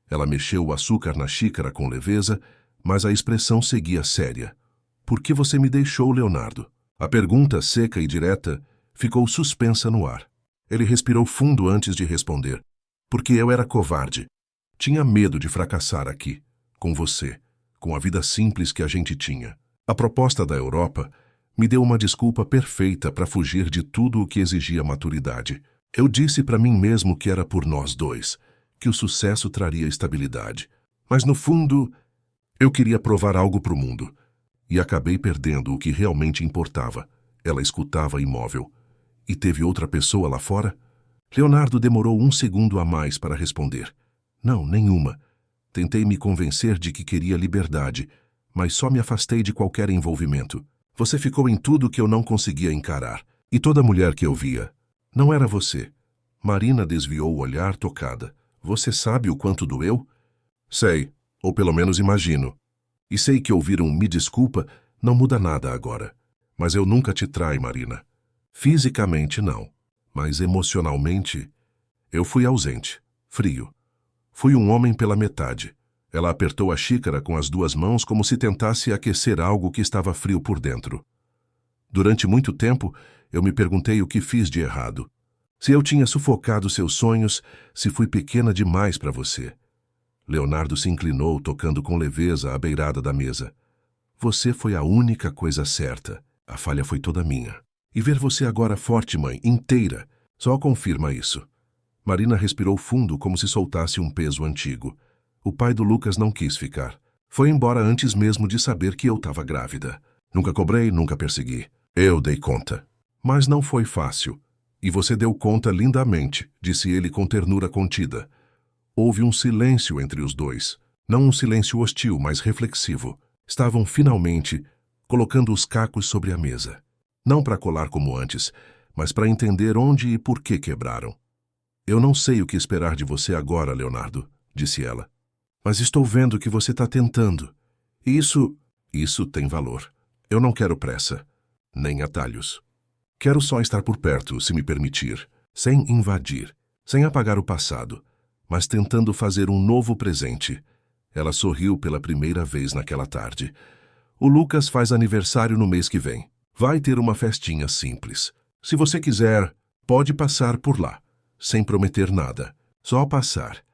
Ela mexeu o açúcar na xícara com leveza, mas a expressão seguia séria. Por que você me deixou, Leonardo? A pergunta, seca e direta, ficou suspensa no ar. Ele respirou fundo antes de responder. Porque eu era covarde. Tinha medo de fracassar aqui, com você, com a vida simples que a gente tinha. A proposta da Europa me deu uma desculpa perfeita para fugir de tudo o que exigia maturidade. Eu disse para mim mesmo que era por nós dois, que o sucesso traria estabilidade. Mas no fundo, eu queria provar algo para o mundo. E acabei perdendo o que realmente importava. Ela escutava imóvel. E teve outra pessoa lá fora? Leonardo demorou um segundo a mais para responder. Não, nenhuma. Tentei me convencer de que queria liberdade, mas só me afastei de qualquer envolvimento. Você ficou em tudo que eu não conseguia encarar. E toda mulher que eu via. Não era você. Marina desviou o olhar tocada. Você sabe o quanto doeu? Sei, ou pelo menos imagino. E sei que ouvir um me desculpa não muda nada agora. Mas eu nunca te traí, Marina. Fisicamente não, mas emocionalmente eu fui ausente, frio. Fui um homem pela metade. Ela apertou a xícara com as duas mãos como se tentasse aquecer algo que estava frio por dentro. Durante muito tempo, eu me perguntei o que fiz de errado. Se eu tinha sufocado seus sonhos, se fui pequena demais para você. Leonardo se inclinou, tocando com leveza à beirada da mesa. Você foi a única coisa certa. A falha foi toda minha. E ver você agora forte, mãe, inteira, só confirma isso. Marina respirou fundo como se soltasse um peso antigo. O pai do Lucas não quis ficar. Foi embora antes mesmo de saber que eu estava grávida. Nunca cobrei, nunca persegui. Eu dei conta. Mas não foi fácil. E você deu conta lindamente, disse ele com ternura contida. Houve um silêncio entre os dois. Não um silêncio hostil, mas reflexivo. Estavam finalmente colocando os cacos sobre a mesa. Não para colar como antes, mas para entender onde e por que quebraram. Eu não sei o que esperar de você agora, Leonardo, disse ela. Mas estou vendo que você está tentando. E isso tem valor. Eu não quero pressa, nem atalhos. Quero só estar por perto, se me permitir, sem invadir, sem apagar o passado, mas tentando fazer um novo presente. Ela sorriu pela primeira vez naquela tarde. O Lucas faz aniversário no mês que vem. Vai ter uma festinha simples. Se você quiser, pode passar por lá, sem prometer nada. Só passar.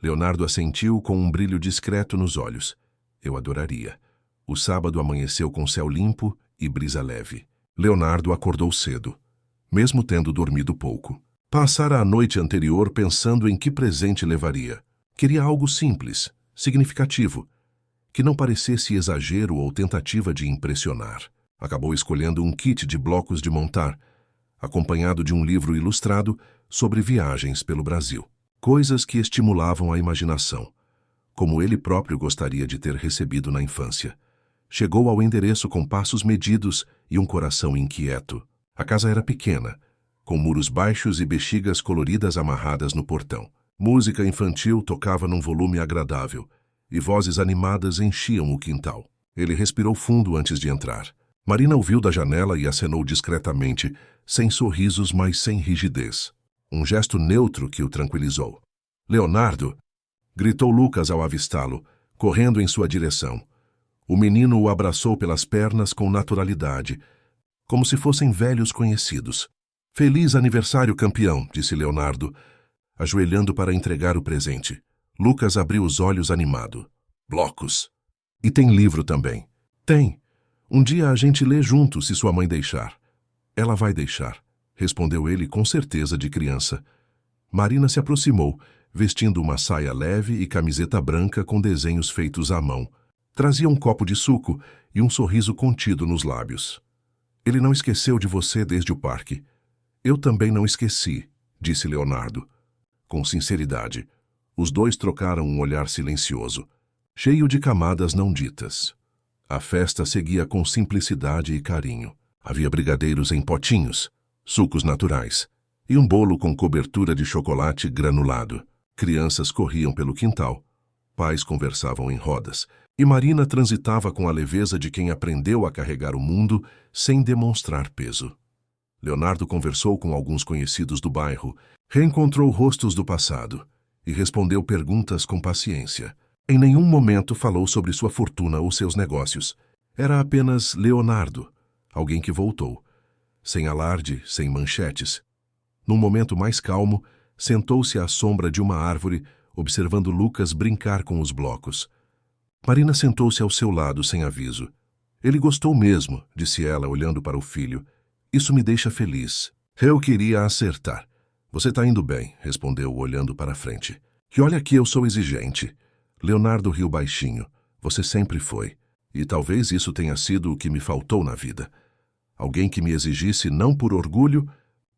Leonardo assentiu com um brilho discreto nos olhos. Eu adoraria. O sábado amanheceu com céu limpo e brisa leve. Leonardo acordou cedo, mesmo tendo dormido pouco. Passara a noite anterior pensando em que presente levaria. Queria algo simples, significativo, que não parecesse exagero ou tentativa de impressionar. Acabou escolhendo um kit de blocos de montar, acompanhado de um livro ilustrado sobre viagens pelo Brasil. Coisas que estimulavam a imaginação, como ele próprio gostaria de ter recebido na infância. Chegou ao endereço com passos medidos e um coração inquieto. A casa era pequena, com muros baixos e bexigas coloridas amarradas no portão. Música infantil tocava num volume agradável, e vozes animadas enchiam o quintal. Ele respirou fundo antes de entrar. Marina ouviu da janela e acenou discretamente, sem sorrisos, mas sem rigidez. Um gesto neutro que o tranquilizou. Leonardo! Gritou Lucas ao avistá-lo, correndo em sua direção. O menino o abraçou pelas pernas com naturalidade, como se fossem velhos conhecidos. Feliz aniversário, campeão, disse Leonardo, ajoelhando para entregar o presente. Lucas abriu os olhos animado. Blocos. E tem livro também. Tem. Um dia a gente lê junto, se sua mãe deixar. Ela vai deixar, respondeu ele com certeza de criança. Marina se aproximou, vestindo uma saia leve e camiseta branca com desenhos feitos à mão. Trazia um copo de suco e um sorriso contido nos lábios. Ele não esqueceu de você desde o parque. Eu também não esqueci, disse Leonardo. Com sinceridade, os dois trocaram um olhar silencioso, cheio de camadas não ditas. A festa seguia com simplicidade e carinho. Havia brigadeiros em potinhos, sucos naturais e um bolo com cobertura de chocolate granulado. Crianças corriam pelo quintal. Pais conversavam em rodas. E Marina transitava com a leveza de quem aprendeu a carregar o mundo sem demonstrar peso. Leonardo conversou com alguns conhecidos do bairro, reencontrou rostos do passado e respondeu perguntas com paciência. Em nenhum momento falou sobre sua fortuna ou seus negócios. Era apenas Leonardo, alguém que voltou, sem alarde, sem manchetes. Num momento mais calmo, sentou-se à sombra de uma árvore, observando Lucas brincar com os blocos. Marina sentou-se ao seu lado sem aviso. Ele gostou mesmo, disse ela, olhando para o filho. Isso me deixa feliz. Eu queria acertar. Você está indo bem, respondeu, olhando para a frente. E olha que eu sou exigente. Leonardo riu baixinho. Você sempre foi. E talvez isso tenha sido o que me faltou na vida. Alguém que me exigisse não por orgulho,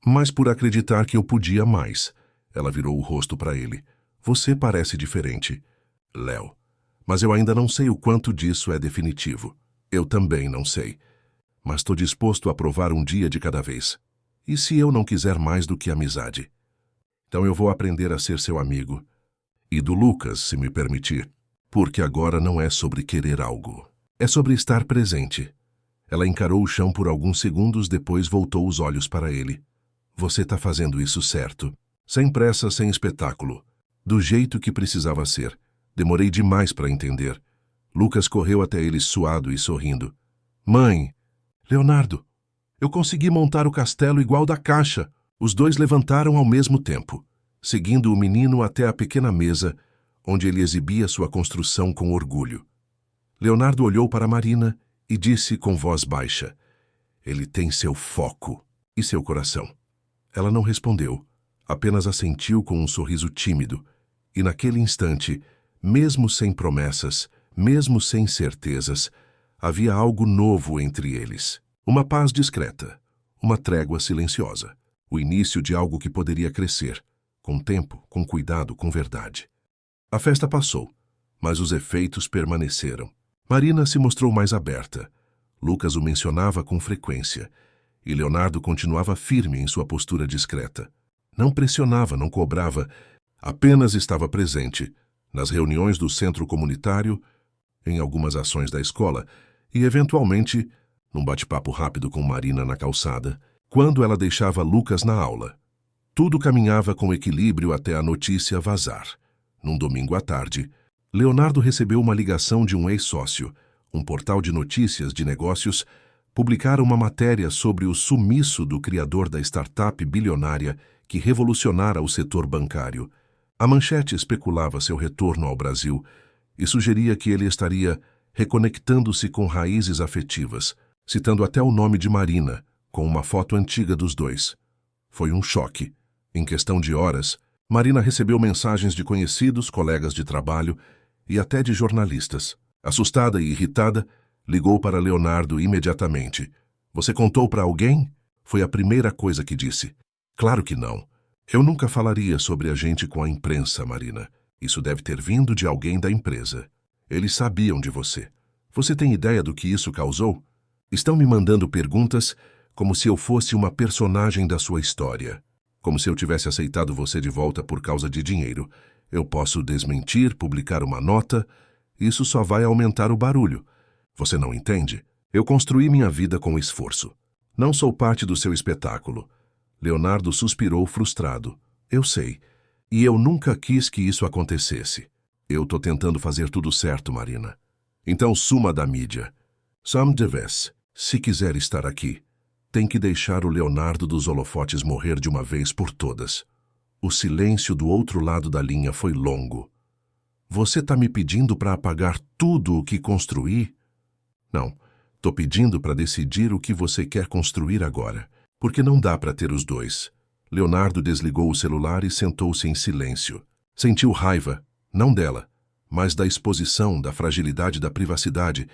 mas por acreditar que eu podia mais. Ela virou o rosto para ele. Você parece diferente, Léo. Mas eu ainda não sei o quanto disso é definitivo. Eu também não sei. Mas estou disposto a provar um dia de cada vez. E se eu não quiser mais do que amizade? Então eu vou aprender a ser seu amigo. E do Lucas, se me permitir. Porque agora não é sobre querer algo. É sobre estar presente. Ela encarou o chão por alguns segundos, depois voltou os olhos para ele. Você está fazendo isso certo. Sem pressa, sem espetáculo. Do jeito que precisava ser. Demorei demais para entender. Lucas correu até ele suado e sorrindo. Mãe! Leonardo! Eu consegui montar o castelo igual da caixa. Os dois levantaram ao mesmo tempo, seguindo o menino até a pequena mesa, onde ele exibia sua construção com orgulho. Leonardo olhou para Marina e disse com voz baixa, ele tem seu foco e seu coração. Ela não respondeu, apenas assentiu com um sorriso tímido, e naquele instante, mesmo sem promessas, mesmo sem certezas, havia algo novo entre eles. Uma paz discreta, uma trégua silenciosa, o início de algo que poderia crescer, com tempo, com cuidado, com verdade. A festa passou, mas os efeitos permaneceram. Marina se mostrou mais aberta. Lucas o mencionava com frequência, e Leonardo continuava firme em sua postura discreta. Não pressionava, não cobrava, apenas estava presente nas reuniões do centro comunitário, em algumas ações da escola e, eventualmente, num bate-papo rápido com Marina na calçada, quando ela deixava Lucas na aula. Tudo caminhava com equilíbrio até a notícia vazar. Num domingo à tarde, Leonardo recebeu uma ligação de um ex-sócio. Um portal de notícias de negócios publicara uma matéria sobre o sumiço do criador da startup bilionária que revolucionara o setor bancário. A manchete especulava seu retorno ao Brasil e sugeria que ele estaria reconectando-se com raízes afetivas, citando até o nome de Marina, com uma foto antiga dos dois. Foi um choque. Em questão de horas, Marina recebeu mensagens de conhecidos, colegas de trabalho e até de jornalistas. Assustada e irritada, ligou para Leonardo imediatamente. "Você contou para alguém?" Foi a primeira coisa que disse. "Claro que não. Eu nunca falaria sobre a gente com a imprensa, Marina. Isso deve ter vindo de alguém da empresa. Eles sabiam de você. Você tem ideia do que isso causou? Estão me mandando perguntas como se eu fosse uma personagem da sua história. Como se eu tivesse aceitado você de volta por causa de dinheiro. Eu posso desmentir, publicar uma nota. Isso só vai aumentar o barulho. Você não entende? Eu construí minha vida com esforço. Não sou parte do seu espetáculo." Leonardo suspirou frustrado. "Eu sei. E eu nunca quis que isso acontecesse. Eu tô tentando fazer tudo certo, Marina. Então suma da mídia. Sam Deves, se quiser estar aqui, tem que deixar o Leonardo dos holofotes morrer de uma vez por todas." O silêncio do outro lado da linha foi longo. "Você tá me pedindo para apagar tudo o que construí?" "Não, tô pedindo para decidir o que você quer construir agora, porque não dá para ter os dois." Leonardo desligou o celular e sentou-se em silêncio. Sentiu raiva, não dela, mas da exposição, da fragilidade da privacidade,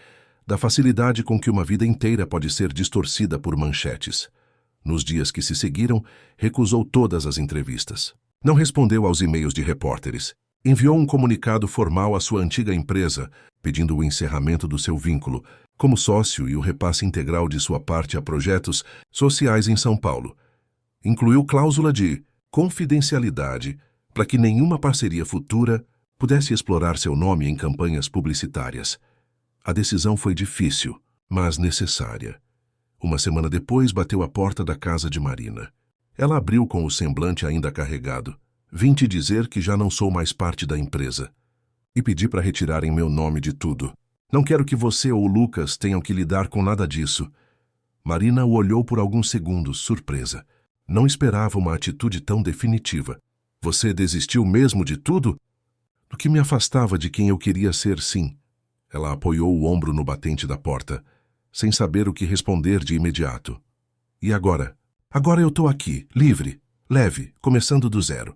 da facilidade com que uma vida inteira pode ser distorcida por manchetes. Nos dias que se seguiram, recusou todas as entrevistas. Não respondeu aos e-mails de repórteres. Enviou um comunicado formal à sua antiga empresa, pedindo o encerramento do seu vínculo, como sócio e o repasse integral de sua parte a projetos sociais em São Paulo. Incluiu cláusula de confidencialidade para que nenhuma parceria futura pudesse explorar seu nome em campanhas publicitárias. A decisão foi difícil, mas necessária. Uma semana depois, bateu à porta da casa de Marina. Ela abriu com o semblante ainda carregado. "Vim te dizer que já não sou mais parte da empresa. E pedi para retirarem meu nome de tudo. Não quero que você ou o Lucas tenham que lidar com nada disso." Marina o olhou por alguns segundos, surpresa. Não esperava uma atitude tão definitiva. "Você desistiu mesmo de tudo?" "Do que me afastava de quem eu queria ser, sim." Ela apoiou o ombro no batente da porta, sem saber o que responder de imediato. "E agora?" "Agora eu tô aqui, livre, leve, começando do zero."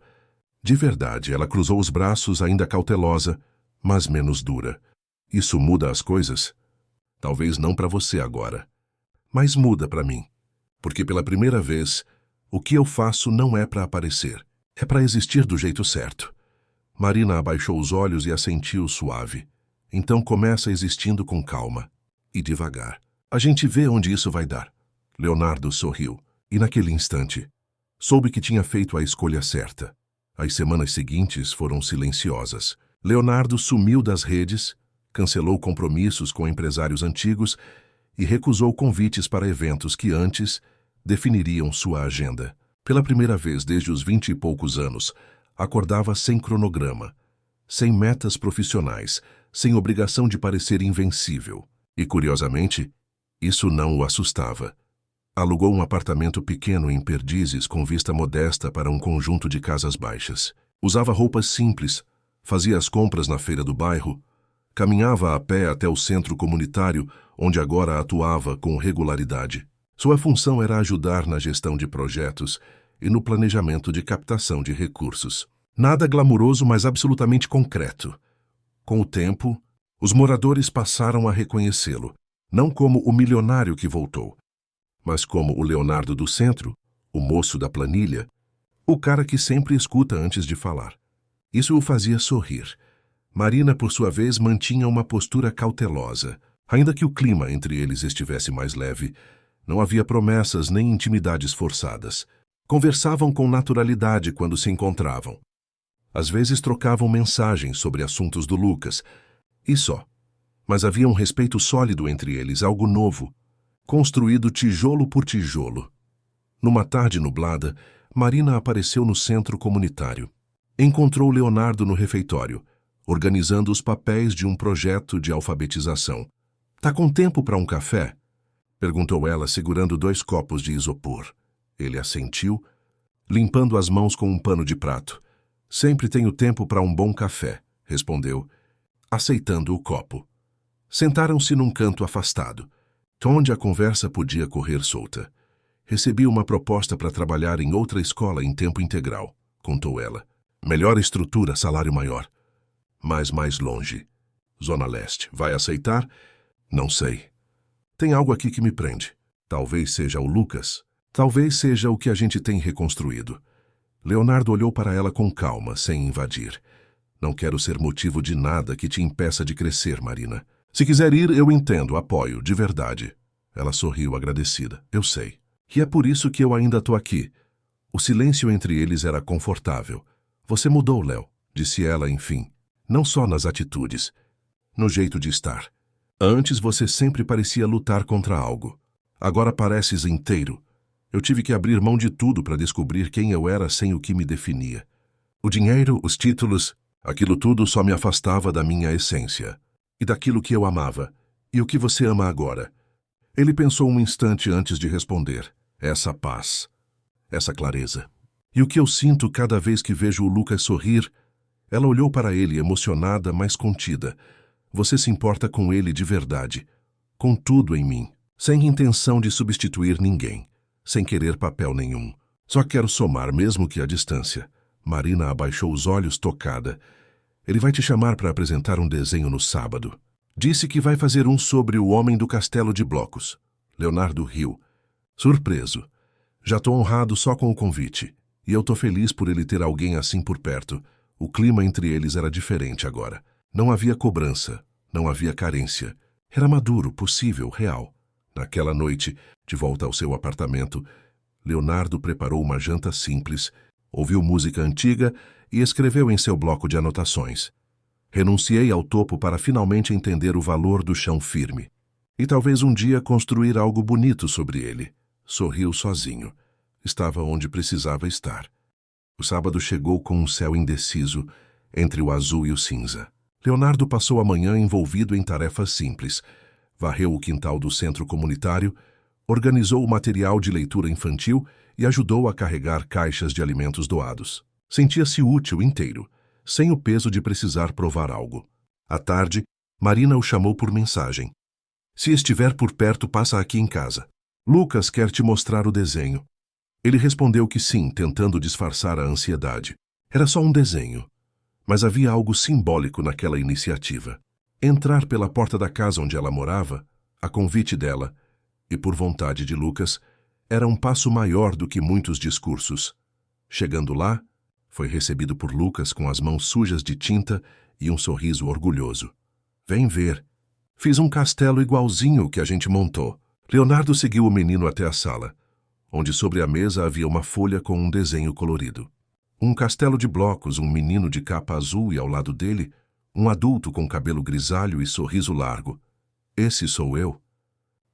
De verdade, ela cruzou os braços, ainda cautelosa, mas menos dura. "Isso muda as coisas?" "Talvez não para você agora, mas muda para mim. Porque pela primeira vez, o que eu faço não é para aparecer, é para existir do jeito certo." Marina abaixou os olhos e assentiu suave. "Então começa existindo com calma e devagar. A gente vê onde isso vai dar." Leonardo sorriu, e naquele instante, soube que tinha feito a escolha certa. As semanas seguintes foram silenciosas. Leonardo sumiu das redes, cancelou compromissos com empresários antigos e recusou convites para eventos que antes definiriam sua agenda. Pela primeira vez desde os 20 e poucos anos, acordava sem cronograma, sem metas profissionais, sem obrigação de parecer invencível. E, curiosamente, isso não o assustava. Alugou um apartamento pequeno em Perdizes com vista modesta para um conjunto de casas baixas. Usava roupas simples, fazia as compras na feira do bairro, caminhava a pé até o centro comunitário, onde agora atuava com regularidade. Sua função era ajudar na gestão de projetos e no planejamento de captação de recursos. Nada glamuroso, mas absolutamente concreto. Com o tempo, os moradores passaram a reconhecê-lo, não como o milionário que voltou, mas como o Leonardo do centro, o moço da planilha, o cara que sempre escuta antes de falar. Isso o fazia sorrir. Marina, por sua vez, mantinha uma postura cautelosa. Ainda que o clima entre eles estivesse mais leve, Não havia promessas nem intimidades forçadas. Conversavam com naturalidade quando se encontravam. Às vezes trocavam mensagens sobre assuntos do Lucas, e só. Mas havia um respeito sólido entre eles, algo novo, construído tijolo por tijolo. Numa tarde nublada, Marina apareceu no centro comunitário. Encontrou Leonardo no refeitório, organizando os papéis de um projeto de alfabetização. "Tá com tempo para um café?" perguntou ela, segurando 2 copos de isopor. Ele assentiu, limpando as mãos com um pano de prato. "Sempre tenho tempo para um bom café", respondeu, aceitando o copo. Sentaram-se num canto afastado, onde a conversa podia correr solta. "Recebi uma proposta para trabalhar em outra escola em tempo integral", contou ela. "Melhor estrutura, salário maior. Mas mais longe. Zona Leste. Vai aceitar?" "Não sei. Tem algo aqui que me prende. Talvez seja o Lucas. Talvez seja o que a gente tem reconstruído." Leonardo olhou para ela com calma, sem invadir. "Não quero ser motivo de nada que te impeça de crescer, Marina. Se quiser ir, eu entendo, apoio, de verdade." Ela sorriu agradecida. "Eu sei. E é por isso que eu ainda tô aqui." O silêncio entre eles era confortável. "Você mudou, Léo", disse ela, enfim. "Não só nas atitudes, no jeito de estar. Antes você sempre parecia lutar contra algo. Agora pareces inteiro. Eu tive que abrir mão de tudo para descobrir quem eu era sem o que me definia. O dinheiro, os títulos, aquilo tudo só me afastava da minha essência. E daquilo que eu amava. E o que você ama agora?" Ele pensou um instante antes de responder. "Essa paz. Essa clareza. E o que eu sinto cada vez que vejo o Lucas sorrir?" Ela olhou para ele, emocionada, mas contida. "Você se importa com ele de verdade. Com tudo em mim. Sem intenção de substituir ninguém. Sem querer papel nenhum. Só quero somar, mesmo que à distância." Marina abaixou os olhos, tocada. "Ele vai te chamar para apresentar um desenho no sábado. Disse que vai fazer um sobre o homem do castelo de blocos." Leonardo riu. "Surpreso. Já tô honrado só com o convite. E eu tô feliz por ele ter alguém assim por perto." O clima entre eles era diferente agora. Não havia cobrança. Não havia carência. Era maduro, possível, real. Naquela noite, de volta ao seu apartamento, Leonardo preparou uma janta simples, ouviu música antiga e escreveu em seu bloco de anotações. "Renunciei ao topo para finalmente entender o valor do chão firme. E talvez um dia construir algo bonito sobre ele." Sorriu sozinho. Estava onde precisava estar. O sábado chegou com um céu indeciso, entre o azul e o cinza. Leonardo passou a manhã envolvido em tarefas simples. Varreu o quintal do centro comunitário, organizou o material de leitura infantil e ajudou a carregar caixas de alimentos doados. Sentia-se útil inteiro, sem o peso de precisar provar algo. À tarde, Marina o chamou por mensagem. "Se estiver por perto, passa aqui em casa. Lucas quer te mostrar o desenho." Ele respondeu que sim, tentando disfarçar a ansiedade. Era só um desenho. Mas havia algo simbólico naquela iniciativa. Entrar pela porta da casa onde ela morava, a convite dela, e por vontade de Lucas, era um passo maior do que muitos discursos. Chegando lá, foi recebido por Lucas com as mãos sujas de tinta e um sorriso orgulhoso. "Vem ver. Fiz um castelo igualzinho o que a gente montou." Leonardo seguiu o menino até a sala, onde sobre a mesa havia uma folha com um desenho colorido. Um castelo de blocos, um menino de capa azul e ao lado dele, um adulto com cabelo grisalho e sorriso largo. "Esse sou eu?"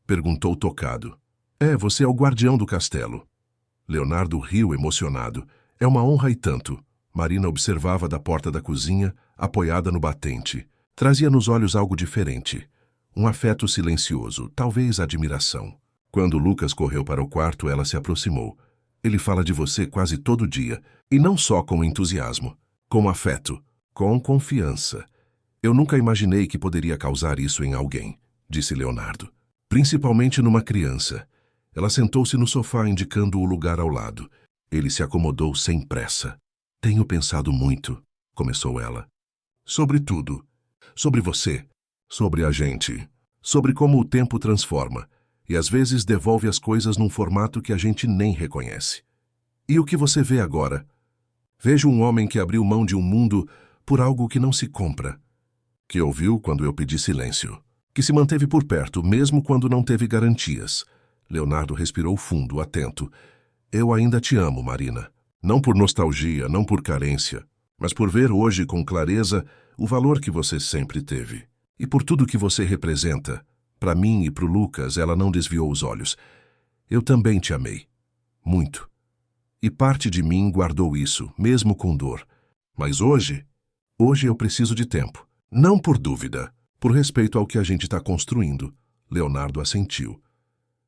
perguntou tocado. "É, você é o guardião do castelo." Leonardo riu emocionado. "É uma honra e tanto." Marina observava da porta da cozinha, apoiada no batente. Trazia nos olhos algo diferente. Um afeto silencioso, talvez admiração. Quando Lucas correu para o quarto, ela se aproximou. "Ele fala de você quase todo dia, e não só com entusiasmo, com afeto, com confiança. Eu nunca imaginei que poderia causar isso em alguém", disse Leonardo. "Principalmente numa criança." Ela sentou-se no sofá, indicando o lugar ao lado. Ele se acomodou sem pressa. "Tenho pensado muito", começou ela. "Sobre tudo. Sobre você. Sobre a gente. Sobre como o tempo transforma. E às vezes devolve as coisas num formato que a gente nem reconhece. E o que você vê agora? Vejo um homem que abriu mão de um mundo por algo que não se compra. Que ouviu quando eu pedi silêncio. Que se manteve por perto, mesmo quando não teve garantias." Leonardo respirou fundo, atento. Eu ainda te amo, Marina. Não por nostalgia, não por carência, mas por ver hoje com clareza o valor que você sempre teve. E por tudo que você representa. Para mim e para o Lucas, ela não desviou os olhos. Eu também te amei. Muito. E parte de mim guardou isso, mesmo com dor. Mas hoje eu preciso de tempo. Não por dúvida, por respeito ao que a gente está construindo. Leonardo assentiu.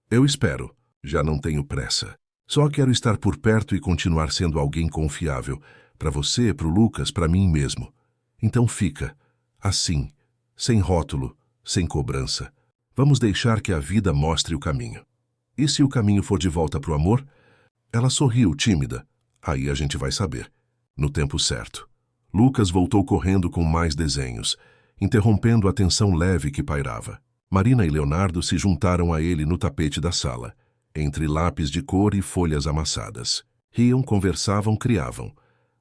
Eu espero. Já não tenho pressa. Só quero estar por perto e continuar sendo alguém confiável. Para você, para o Lucas, para mim mesmo. Então fica. Assim. Sem rótulo, sem cobrança. Vamos deixar que a vida mostre o caminho. E se o caminho for de volta para o amor? Ela sorriu, tímida. Aí a gente vai saber. No tempo certo. Lucas voltou correndo com mais desenhos, interrompendo a tensão leve que pairava. Marina e Leonardo se juntaram a ele no tapete da sala, entre lápis de cor e folhas amassadas. Riam, conversavam, criavam.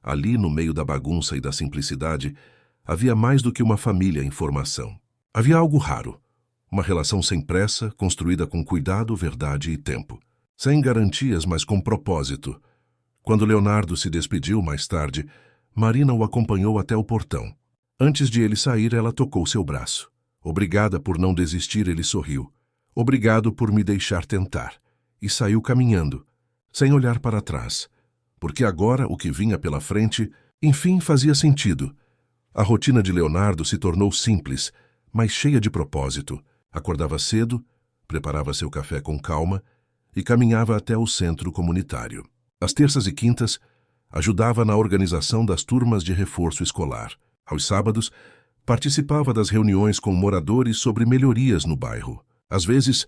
Ali, no meio da bagunça e da simplicidade, havia mais do que uma família em formação. Havia algo raro. Uma relação sem pressa, construída com cuidado, verdade e tempo. Sem garantias, mas com propósito. Quando Leonardo se despediu mais tarde, Marina o acompanhou até o portão. Antes de ele sair, ela tocou seu braço. Obrigada por não desistir, ele sorriu. Obrigado por me deixar tentar. E saiu caminhando, sem olhar para trás. Porque agora o que vinha pela frente, enfim, fazia sentido. A rotina de Leonardo se tornou simples, mas cheia de propósito. Acordava cedo, preparava seu café com calma e caminhava até o centro comunitário. Às terças e quintas, ajudava na organização das turmas de reforço escolar. Aos sábados, participava das reuniões com moradores sobre melhorias no bairro. Às vezes,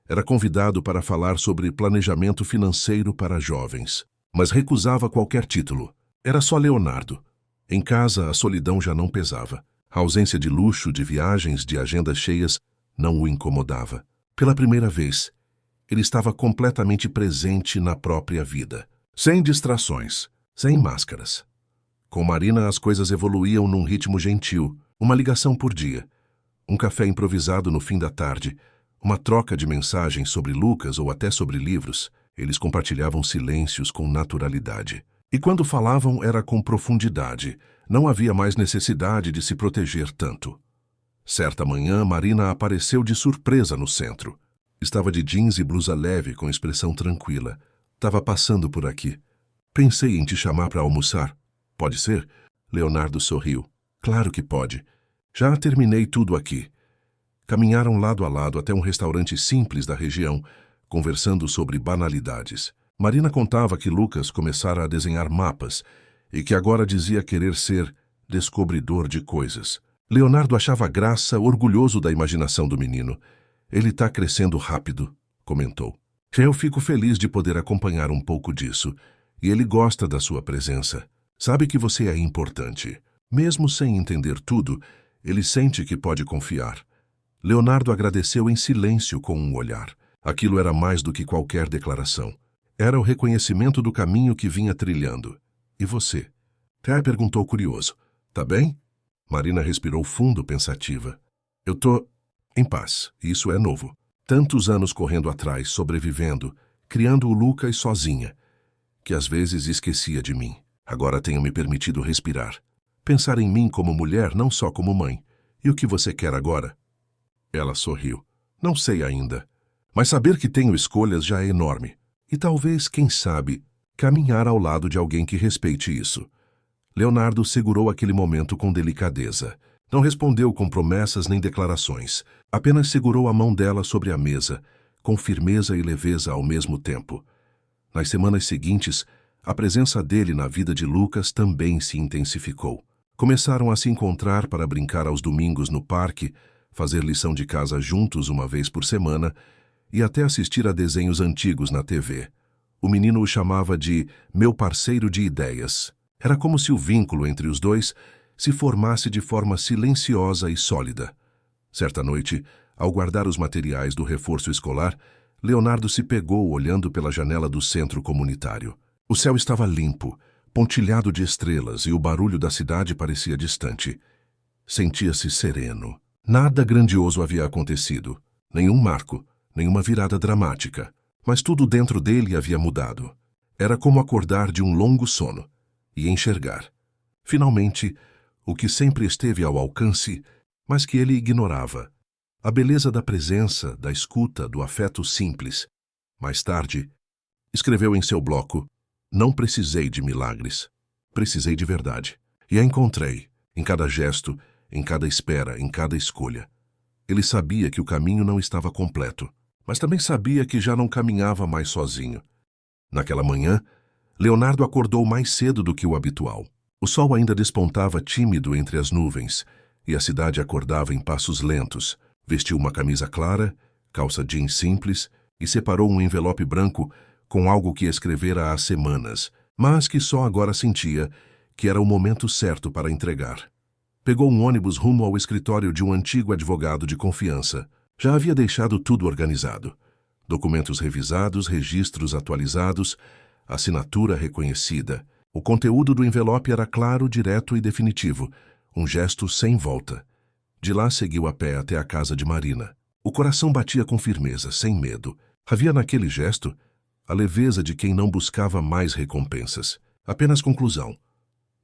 era convidado para falar sobre planejamento financeiro para jovens, mas recusava qualquer título. Era só Leonardo. Em casa, a solidão já não pesava. A ausência de luxo, de viagens, de agendas cheias, não o incomodava. Pela primeira vez, ele estava completamente presente na própria vida. Sem distrações, sem máscaras. Com Marina, as coisas evoluíam num ritmo gentil. Uma ligação por dia, um café improvisado no fim da tarde, uma troca de mensagens sobre Lucas ou até sobre livros. Eles compartilhavam silêncios com naturalidade. E quando falavam, era com profundidade. Não havia mais necessidade de se proteger tanto. Certa manhã, Marina apareceu de surpresa no centro. Estava de jeans e blusa leve, com expressão tranquila. Estava passando por aqui. Pensei em te chamar para almoçar. Pode ser? Leonardo sorriu. Claro que pode. Já terminei tudo aqui. Caminharam lado a lado até um restaurante simples da região, conversando sobre banalidades. Marina contava que Lucas começara a desenhar mapas e que agora dizia querer ser descobridor de coisas. Leonardo achava graça, orgulhoso da imaginação do menino. Ele está crescendo rápido, comentou. Eu fico feliz de poder acompanhar um pouco disso. E ele gosta da sua presença. Sabe que você é importante. Mesmo sem entender tudo, ele sente que pode confiar. Leonardo agradeceu em silêncio com um olhar. Aquilo era mais do que qualquer declaração. Era o reconhecimento do caminho que vinha trilhando. E você? Té perguntou curioso. Tá bem? Marina respirou fundo, pensativa. Eu tô em paz. Isso é novo. Tantos anos correndo atrás, sobrevivendo, criando o Lucas sozinha, que às vezes esquecia de mim. Agora tenho me permitido respirar. Pensar em mim como mulher, não só como mãe. E o que você quer agora? Ela sorriu. Não sei ainda. Mas saber que tenho escolhas já é enorme. E talvez, quem sabe, caminhar ao lado de alguém que respeite isso. Leonardo segurou aquele momento com delicadeza. Não respondeu com promessas nem declarações. Apenas segurou a mão dela sobre a mesa, com firmeza e leveza ao mesmo tempo. Nas semanas seguintes, a presença dele na vida de Lucas também se intensificou. Começaram a se encontrar para brincar aos domingos no parque, fazer lição de casa juntos uma vez por semana e até assistir a desenhos antigos na TV. O menino o chamava de meu parceiro de ideias. Era como se o vínculo entre os dois se formasse de forma silenciosa e sólida. Certa noite, ao guardar os materiais do reforço escolar, Leonardo se pegou olhando pela janela do centro comunitário. O céu estava limpo, pontilhado de estrelas, e o barulho da cidade parecia distante. Sentia-se sereno. Nada grandioso havia acontecido. Nenhum marco, nenhuma virada dramática. Mas tudo dentro dele havia mudado. Era como acordar de um longo sono e enxergar, finalmente, o que sempre esteve ao alcance, mas que ele ignorava. A beleza da presença, da escuta, do afeto simples. Mais tarde, escreveu em seu bloco: "Não precisei de milagres. Precisei de verdade. E a encontrei, em cada gesto, em cada espera, em cada escolha." Ele sabia que o caminho não estava completo, mas também sabia que já não caminhava mais sozinho. Naquela manhã, Leonardo acordou mais cedo do que o habitual. O sol ainda despontava tímido entre as nuvens, e a cidade acordava em passos lentos. Vestiu uma camisa clara, calça jeans simples, e separou um envelope branco com algo que escrevera há semanas, mas que só agora sentia que era o momento certo para entregar. Pegou um ônibus rumo ao escritório de um antigo advogado de confiança. Já havia deixado tudo organizado. Documentos revisados, registros atualizados, assinatura reconhecida. O conteúdo do envelope era claro, direto e definitivo, um gesto sem volta. De lá seguiu a pé até a casa de Marina. O coração batia com firmeza, sem medo. Havia naquele gesto a leveza de quem não buscava mais recompensas. Apenas conclusão.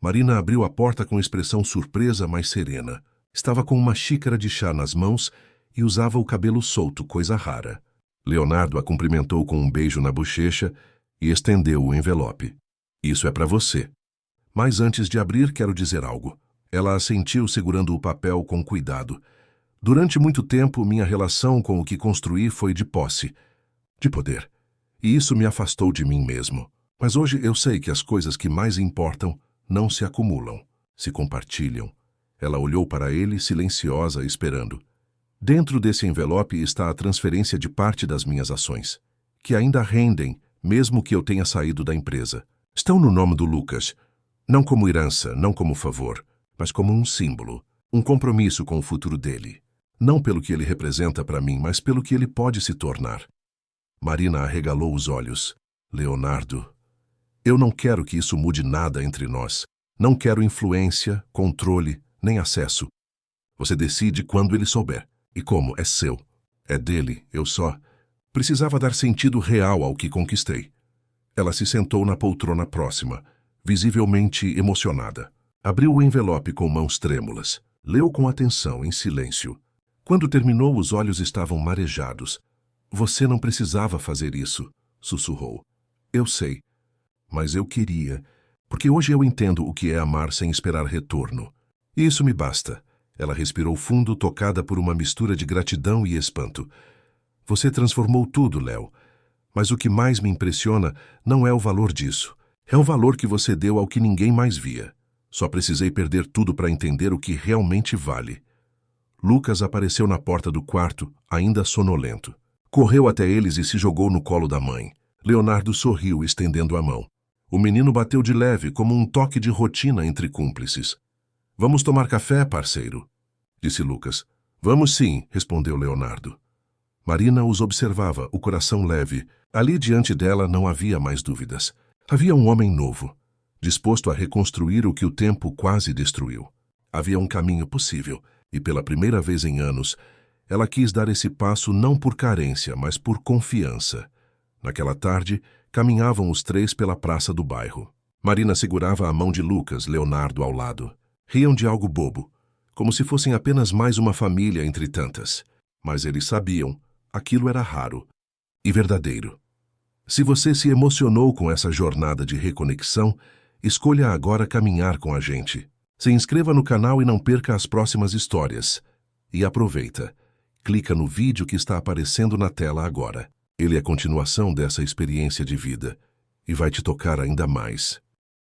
Marina abriu a porta com expressão surpresa, mas serena. Estava com uma xícara de chá nas mãos e usava o cabelo solto, coisa rara. Leonardo a cumprimentou com um beijo na bochecha e estendeu o envelope. "Isso é para você. Mas antes de abrir, quero dizer algo." Ela assentiu segurando o papel com cuidado. "Durante muito tempo, minha relação com o que construí foi de posse, de poder. E isso me afastou de mim mesmo. Mas hoje eu sei que as coisas que mais importam não se acumulam, se compartilham." Ela olhou para ele, silenciosa, esperando. "Dentro desse envelope está a transferência de parte das minhas ações, que ainda rendem, mesmo que eu tenha saído da empresa. Estão no nome do Lucas, não como herança, não como favor, mas como um símbolo, um compromisso com o futuro dele. Não pelo que ele representa para mim, mas pelo que ele pode se tornar." Marina arregalou os olhos. "Leonardo, eu não quero que isso mude nada entre nós. Não quero influência, controle, nem acesso. Você decide quando ele souber. E como é seu, é dele, eu só precisava dar sentido real ao que conquistei." Ela se sentou na poltrona próxima, visivelmente emocionada. Abriu o envelope com mãos trêmulas. Leu com atenção, em silêncio. Quando terminou, os olhos estavam marejados. "Você não precisava fazer isso", sussurrou. "Eu sei, mas eu queria, porque hoje eu entendo o que é amar sem esperar retorno. E isso me basta." Ela respirou fundo, tocada por uma mistura de gratidão e espanto. "Você transformou tudo, Léo. Mas o que mais me impressiona não é o valor disso. É o valor que você deu ao que ninguém mais via. Só precisei perder tudo para entender o que realmente vale." Lucas apareceu na porta do quarto, ainda sonolento. Correu até eles e se jogou no colo da mãe. Leonardo sorriu, estendendo a mão. O menino bateu de leve, como um toque de rotina entre cúmplices. "Vamos tomar café, parceiro?" disse Lucas. "Vamos sim", respondeu Leonardo. Marina os observava, o coração leve. Ali diante dela não havia mais dúvidas. Havia um homem novo, disposto a reconstruir o que o tempo quase destruiu. Havia um caminho possível, e pela primeira vez em anos, ela quis dar esse passo não por carência, mas por confiança. Naquela tarde, caminhavam os três pela praça do bairro. Marina segurava a mão de Lucas, Leonardo ao lado. Riam de algo bobo, como se fossem apenas mais uma família entre tantas. Mas eles sabiam, aquilo era raro e verdadeiro. Se você se emocionou com essa jornada de reconexão, escolha agora caminhar com a gente. Se inscreva no canal e não perca as próximas histórias. E aproveita. Clica no vídeo que está aparecendo na tela agora. Ele é a continuação dessa experiência de vida e vai te tocar ainda mais.